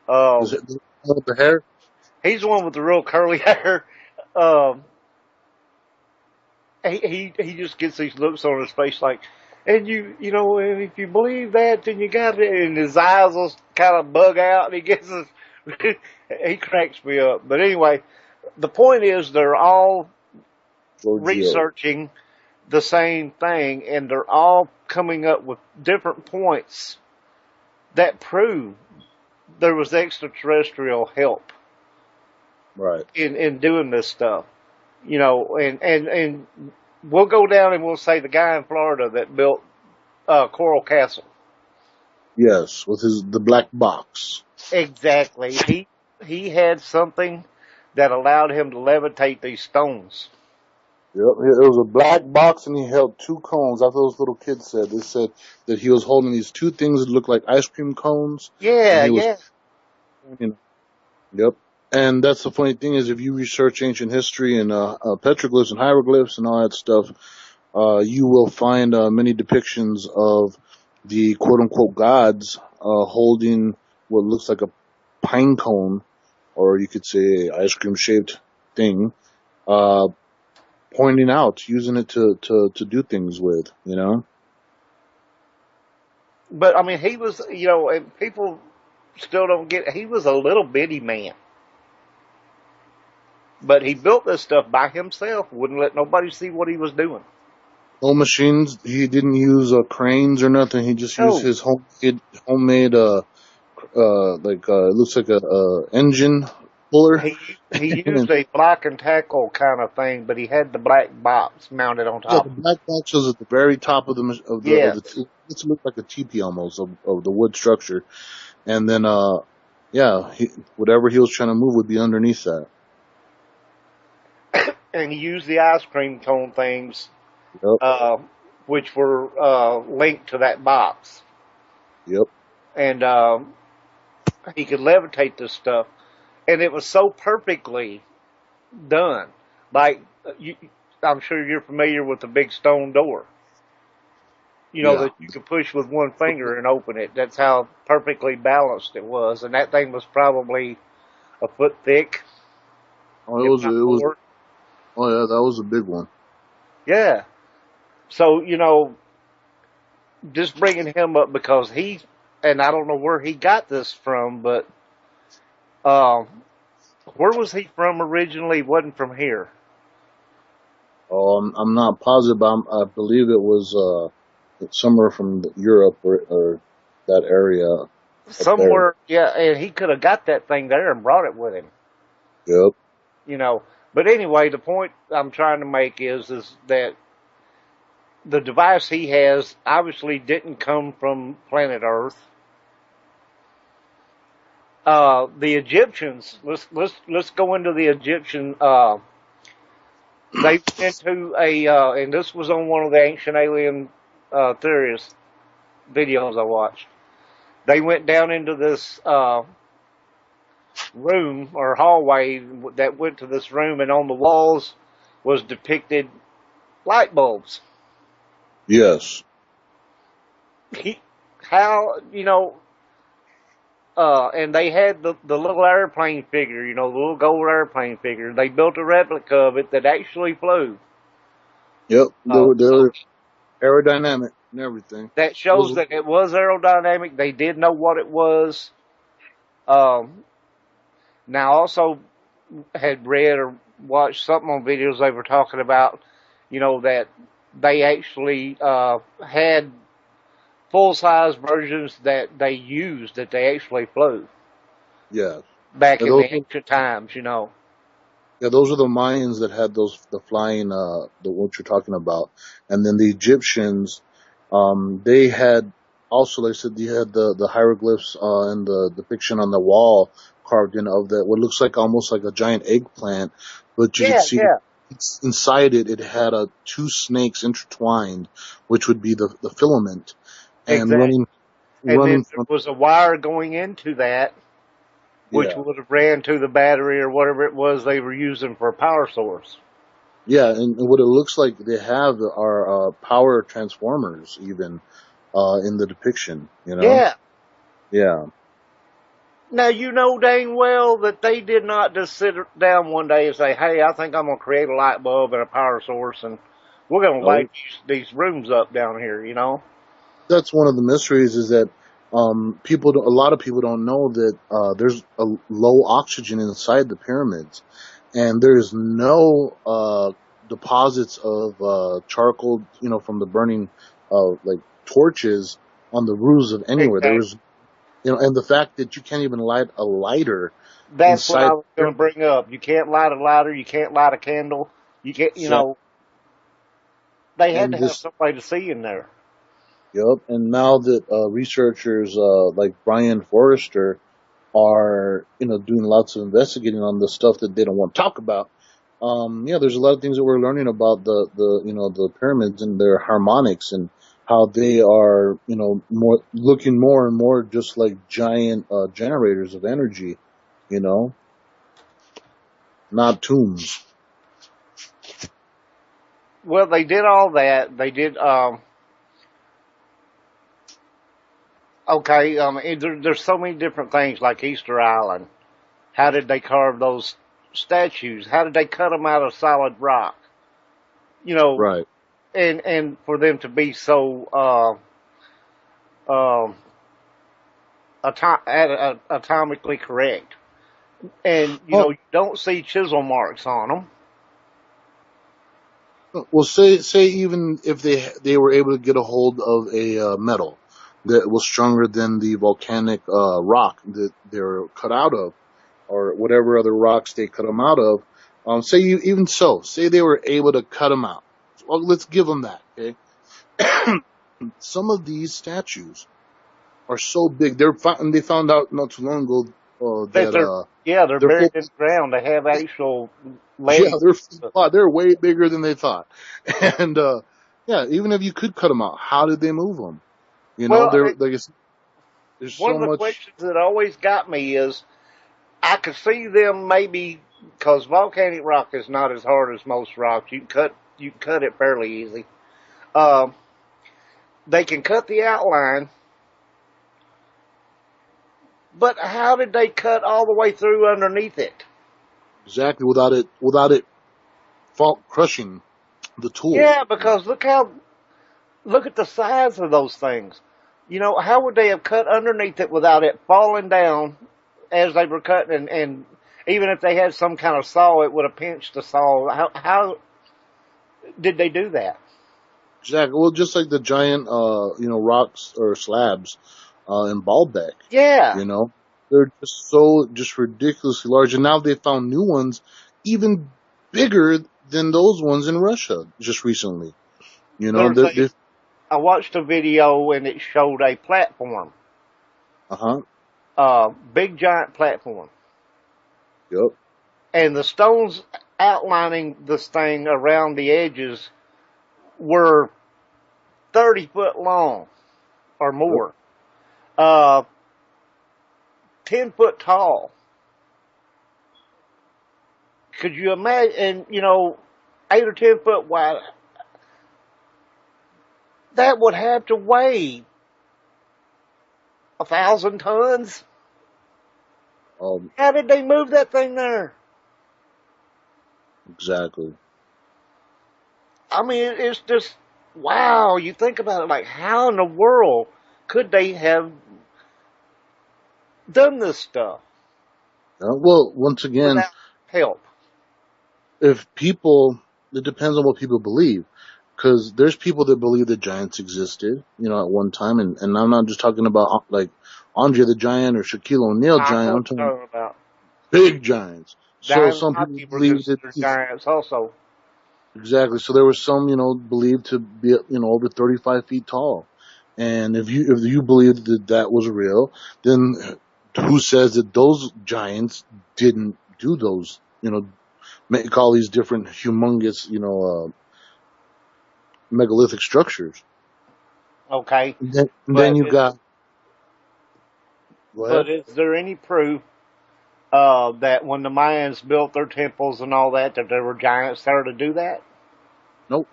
Is it the one with the hair? He's the one with the real curly hair. He just gets these looks on his face like, and and if you believe that, then you got it. And his eyes will kind of bug out, and he gets this. He cracks me up. But anyway, the point is they're all researching the same thing, and they're all coming up with different points that prove there was extraterrestrial help, right, in doing this stuff. And we'll go down and we'll say the guy in Florida that built Coral Castle. Yes, with the black box. Exactly. He had something that allowed him to levitate these stones. Yep, it was a black box, and he held 2 cones. That's what those little kids said. They said that he was holding these 2 things that looked like ice cream cones. Yeah. Yep. And that's the funny thing is, if you research ancient history and petroglyphs and hieroglyphs and all that stuff, you will find many depictions of the quote-unquote gods holding what looks like a pine cone, or you could say ice cream-shaped thing, pointing out, using it to do things with, you know? But I mean, he was, and people still don't get. He was a little bitty man, but he built this stuff by himself. Wouldn't let nobody see what he was doing. No machines. He didn't use cranes or nothing. He just used his homemade it looks like a engine puller. He used a block and tackle kind of thing, but he had the black box mounted on Yeah, top. the black box was at the very top of the it looked like a teepee almost of the wood structure, and then whatever he was trying to move would be underneath that. And he used the ice cream cone things, Yep. which were linked to that box. Yep. And he could levitate this stuff, and it was so perfectly done. Like I'm sure you're familiar with the big stone door. That you could push with one finger and open it. That's how perfectly balanced it was, and that thing was probably a foot thick. Oh, it was. Oh yeah, that was a big one. Yeah. So just bringing him up because and I don't know where he got this from, but where was he from originally? He wasn't from here. I'm not positive, but I believe it was somewhere from Europe or that area. Somewhere, yeah, and he could have got that thing there and brought it with him. Yep. But anyway, the point I'm trying to make is that the device he has obviously didn't come from planet Earth. The Egyptians, let's go into the Egyptian. They went into and this was on one of the ancient alien theorist videos I watched. They went down into this room or hallway that went to this room, and on the walls was depicted light bulbs. Yes. And they had the little airplane figure, the little gold airplane figure. They built a replica of it that actually flew. Yep, they were aerodynamic and everything. That shows that it was aerodynamic. They did know what it was. Now, also had read or watched something on videos they were talking about, that they actually had full-size versions that they used, that they actually flew. Yeah. Back in the ancient times, Yeah, those are the Mayans that had the flying, what you're talking about. And then the Egyptians, they had also, like I said, they had the hieroglyphs, and the depiction on the wall carved in of that, what looks like almost like a giant eggplant, but you can see inside it had two snakes intertwined, which would be the filament. And exactly. running then there was a wire going into that, which would have ran to the battery or whatever it was they were using for a power source. Yeah, and what it looks like they have are power transformers even in the depiction, Yeah. Yeah. Now, dang well that they did not just sit down one day and say, hey, I think I'm going to create a light bulb and a power source, and we're going to light these rooms up down here, That's one of the mysteries, is that a lot of people don't know that there's a low oxygen inside the pyramids, and there's no deposits of charcoal, from the burning like torches on the roofs of anywhere. Exactly. There was, and the fact that you can't even light a lighter. That's what I was going to bring up. You can't light a lighter. You can't light a candle. You can't, they had to have somebody to see in there. Yep, and now that researchers like Brian Forrester are, doing lots of investigating on the stuff that they don't want to talk about, there's a lot of things that we're learning about the pyramids and their harmonics, and how they are, looking more and more just like giant generators of energy, not tombs. Well, they did all that. They did. Okay. There's so many different things like Easter Island. How did they carve those statues? How did they cut them out of solid rock? You know, Right. and for them to be so um, atomically correct, and Oh, you don't see chisel marks on them. well, say even if they were able to get a hold of a metal that was stronger than the volcanic rock that they're cut out of, or whatever other rocks they cut them out of. Say they were able to cut them out. Well, let's give them that. Okay. Some of these statues are so big. They found out not too long ago That that they're they're full. buried in the ground. They have actual Yeah, legs. they're way bigger than they thought. And yeah, even if you could cut them out, how did they move them? You know, Well, there like there's one so of the much. questions that always got me is I could see them maybe because volcanic rock is not as hard as most rocks. You can cut it fairly easy. Um, they can cut the outline, but how did they cut all the way through underneath it? Exactly, without it fault crushing the tool. Yeah, because look at the size of those things. How would they have cut underneath it without it falling down as they were cutting? And even if they had some kind of saw, it would have pinched the saw. How did they do that? Exactly. Well, just like the giant, rocks or slabs in Baalbek. Yeah. You know, they're just ridiculously large, and now they found new ones even bigger than those ones in Russia just recently. You know, There's I watched a video and it showed a platform, uh-huh. big giant platform, Yep. and the stones outlining this thing around the edges were 30 foot long or Yep. more, uh, 10 foot tall. Could you imagine? And 8 or 10 foot wide. That would have to weigh 1,000 tons. Um, How did they move that thing there? exactly. I mean, it's just wow. You think about it, like how in the world could they have done this stuff Well, once again, without help? if people, it depends on what people believe. Because there's people that believe that giants existed, at one time, and I'm not just talking about like Andre the Giant or Shaquille O'Neal I know giant. what I'm talking you're talking about. big giants. So some people Dynamite were believe that considered giants, also. exactly. So there was some, believed to be, over 35 feet tall. And if you believe that that was real, then who says that those giants didn't do those, make all these different humongous, megalithic structures? Okay, And then but you got, go ahead. is there any proof that when the Mayans built their temples and all that, that there were giants there to do that? Nope,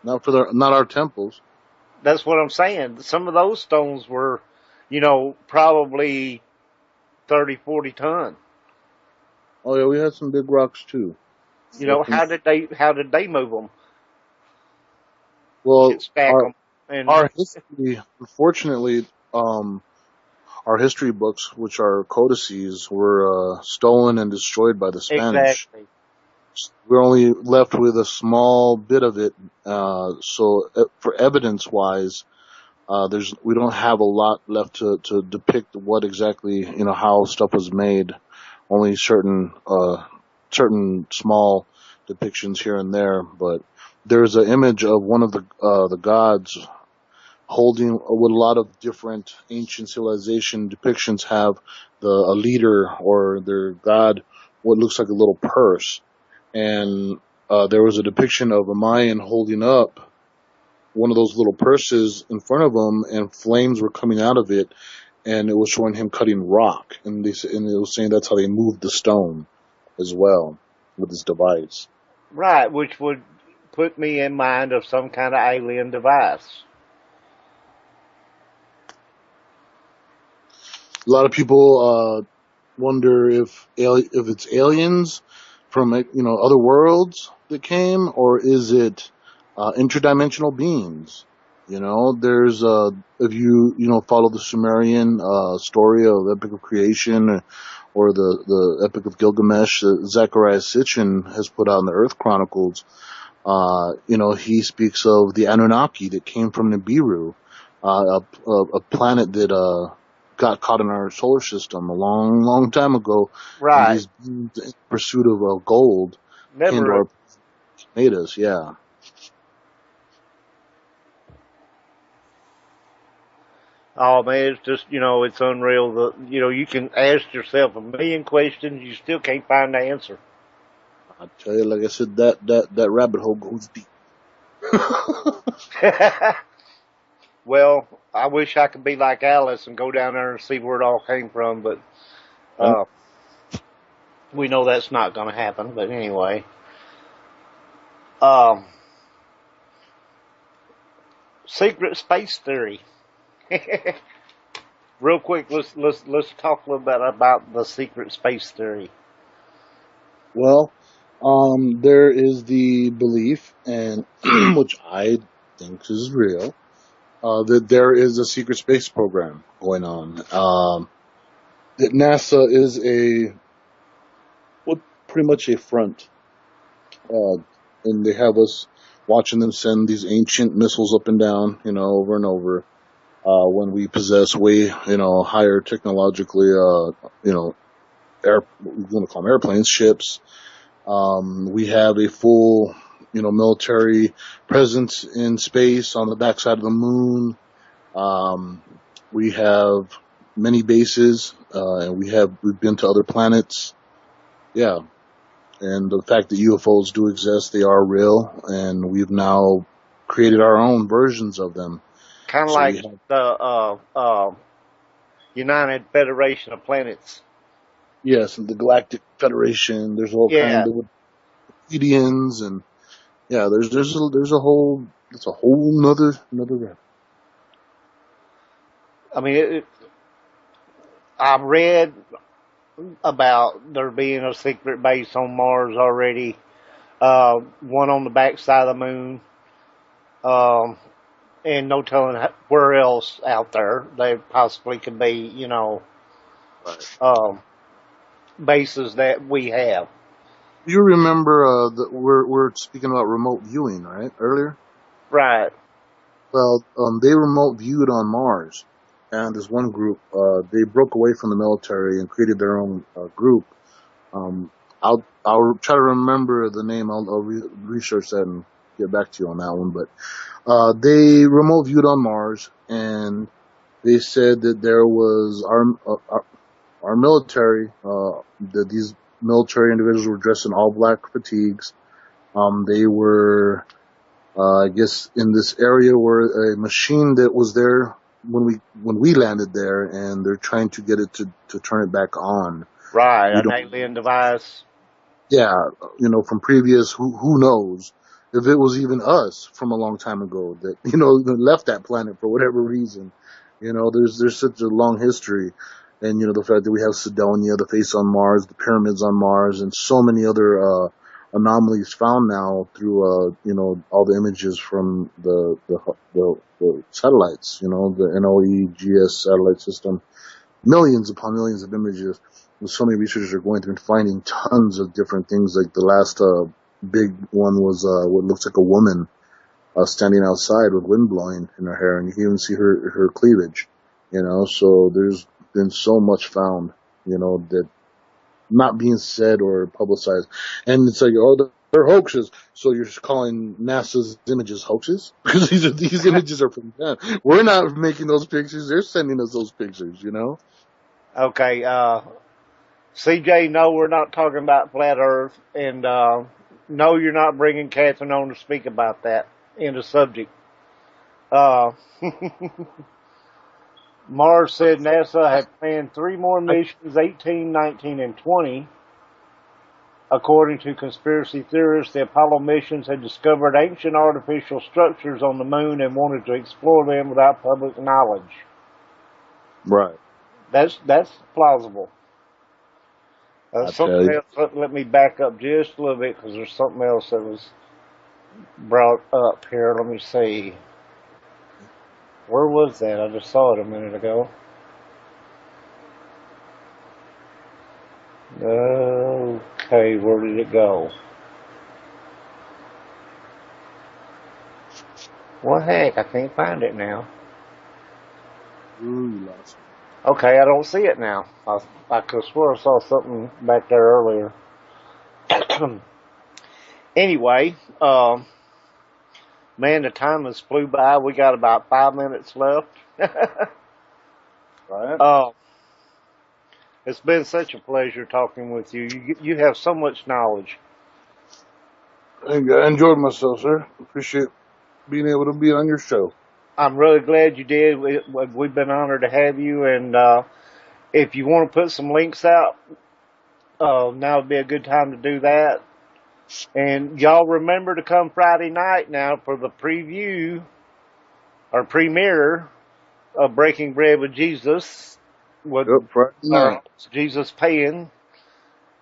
not our temples. That's what I'm saying. Some of those stones were, probably 30, 40 ton. Oh yeah, we had some big rocks too. How did they move them and Well, stack our them? And our history, unfortunately, our history books, which are codices, were stolen and destroyed by the Spanish. exactly. We're only left with a small bit of it. For evidence wise, we don't have a lot left to depict what exactly, how stuff was made. Only certain small depictions here and there, but there's an image of one of the gods holding, what a lot of different ancient civilization depictions have, a leader or their god, what looks like a little purse. And there was a depiction of a Mayan holding up one of those little purses in front of him, and flames were coming out of it, and it was showing him cutting rock, and it was saying that's how they moved the stone as well with this device. Right, which would put me in mind of some kind of alien device. A lot of people wonder if it's aliens from other worlds that came, or is it interdimensional beings? There's if you follow the Sumerian story of the Epic of Creation, or the Epic of Gilgamesh that Zechariah Sitchin has put out in the Earth Chronicles. He speaks of the Anunnaki that came from Nibiru, a planet that got caught in our solar system a long, long time ago. Right. And these beings in pursuit of gold came to our made us, yeah. Oh man, it's just, it's unreal. You can ask yourself a million questions, you still can't find the answer. I tell you, like I said, that rabbit hole goes deep. Well, I wish I could be like Alice and go down there and see where it all came from, but we know that's not going to happen. But anyway, secret space theory. Real quick, let's talk a little bit about the secret space theory. Well, there is the belief, and which I think is real, that there is a secret space program going on. That NASA is pretty much a front, and they have us watching them send these ancient missiles up and down, over and over. When we possess way, higher technologically, we're going to call them airplanes, ships. We have a full, military presence in space on the backside of the moon. We have many bases, and we've been to other planets. Yeah. And the fact that UFOs do exist, they are real, and we've now created our own versions of them. Kind of like the United Federation of Planets. Yes, and the Galactic Federation. There's all kinds of Indians, and there's a whole nother. I mean, I've read about there being a secret base on Mars already, one on the backside of the moon, and no telling where else out there they possibly could be, bases that we have. You remember that we're speaking about remote viewing, right? Earlier, right? Well, they remote viewed on Mars, and this one group, they broke away from the military and created their own group. I'll try to remember the name. I'll research that and get back to you on that one. But they remote viewed on Mars, and they said that there was our military, that these military individuals were dressed in all black fatigues. They were, I guess, in this area where a machine that was there when we landed there, and they're trying to get it to turn it back on. Right, an alien device. Yeah, from previous, who knows if it was even us from a long time ago that, left that planet for whatever reason. There's such a long history. And, the fact that we have Sidonia, the face on Mars, the pyramids on Mars, and so many other anomalies found now through, all the images from the satellites, the NOEGS satellite system. Millions upon millions of images. And so many researchers are going through and finding tons of different things. Like the last big one was what looks like a woman standing outside with wind blowing in her hair, and you can even see her cleavage. So there's been so much found, that not being said or publicized. And it's like, they're hoaxes. So you're just calling NASA's images hoaxes? Because these images are from them. We're not making those pictures. They're sending us those pictures, Okay, CJ, no, we're not talking about flat Earth, and no, you're not bringing Catherine on to speak about that. End of subject. Mars said NASA had planned 3 more missions, 18, 19, and 20. According to conspiracy theorists, the Apollo missions had discovered ancient artificial structures on the moon and wanted to explore them without public knowledge. Right. That's plausible. Something else, let me back up just a little bit because there's something else that was brought up here. Let me see. Where was that? I just saw it a minute ago. Okay, where did it go? Well, heck, I can't find it now. Ooh, you lost it. Okay, I don't see it now. I could swear I saw something back there earlier. Anyway, man, the time has flew by. We got about 5 minutes left. Right. It's been such a pleasure talking with you. You have so much knowledge. I enjoyed myself, sir. Appreciate being able to be on your show. I'm really glad you did. We've been honored to have you. And if you want to put some links out, now would be a good time to do that. And y'all remember to come Friday night now for the preview or premiere of Breaking Bread with Jesus. With Friday night. Jesus Payan.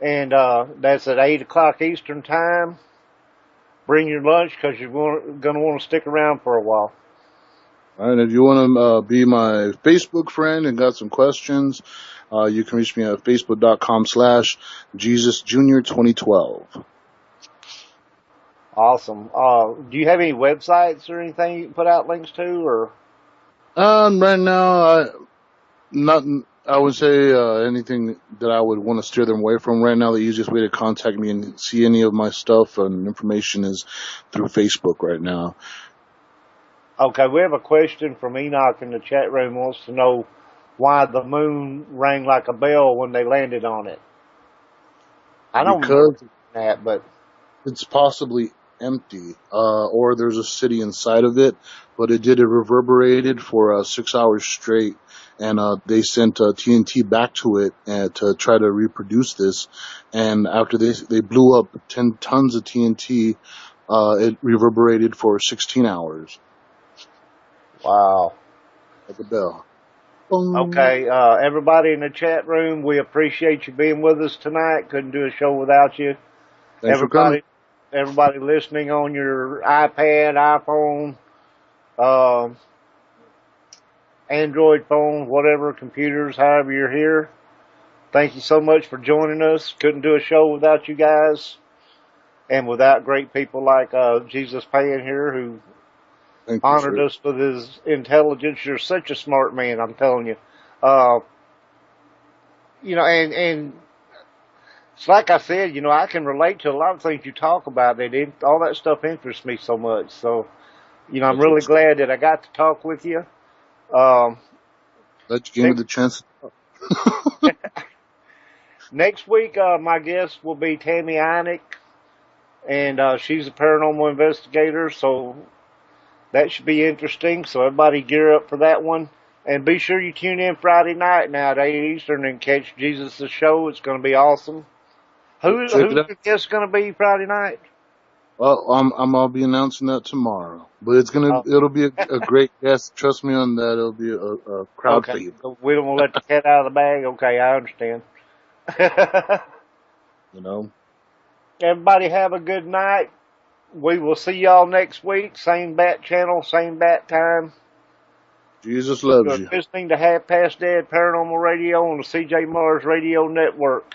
And that's at 8 o'clock Eastern Time. Bring your lunch because you're going to want to stick around for a while. All right, if you want to be my Facebook friend and got some questions, you can reach me at facebook.com/JesusJr2012. Awesome. Do you have any websites or anything you can put out links to, or? Right now, I would say anything that I would want to steer them away from. Right now, the easiest way to contact me and see any of my stuff and information is through Facebook right now. Okay, we have a question from Enoch in the chat room. Wants to know why the moon rang like a bell when they landed on it. I don't know that, but it's possibly empty, or there's a city inside of it, but it reverberated for 6 hours straight, and they sent TNT back to it to try to reproduce this, and after they blew up 10 tons of TNT, it reverberated for 16 hours. Wow. Like a bell. Okay, everybody in the chat room, we appreciate you being with us tonight. Couldn't do a show without you. Thanks for coming. Everybody listening on your iPad, iPhone, Android phone, whatever, computers, however you're here. Thank you so much for joining us. Couldn't do a show without you guys. And without great people like Jesus Payan here, who honored us with his intelligence. You're such a smart man, I'm telling you. You know, and it's like I said, you know, I can relate to a lot of things you talk about. All that stuff interests me so much. So, you know, I'm really glad that I got to talk with you. Glad you gave me the chance to talk. Next week, my guest will be Tammy Einig, and she's a paranormal investigator, so that should be interesting. So everybody gear up for that one. And be sure you tune in Friday night now at 8 Eastern and catch Jesus' show. It's going to be awesome. Who's the guest going to be Friday night? Well, I'll be announcing that tomorrow. But it'll be a great guest. Trust me on that. It'll be a crowd favorite. So we don't want to let the cat out of the bag. Okay, I understand. You know. Everybody have a good night. We will see y'all next week. Same bat channel, same bat time. Jesus loves you. You're listening to Past Dead Paranormal Radio on the CJ Mars Radio Network.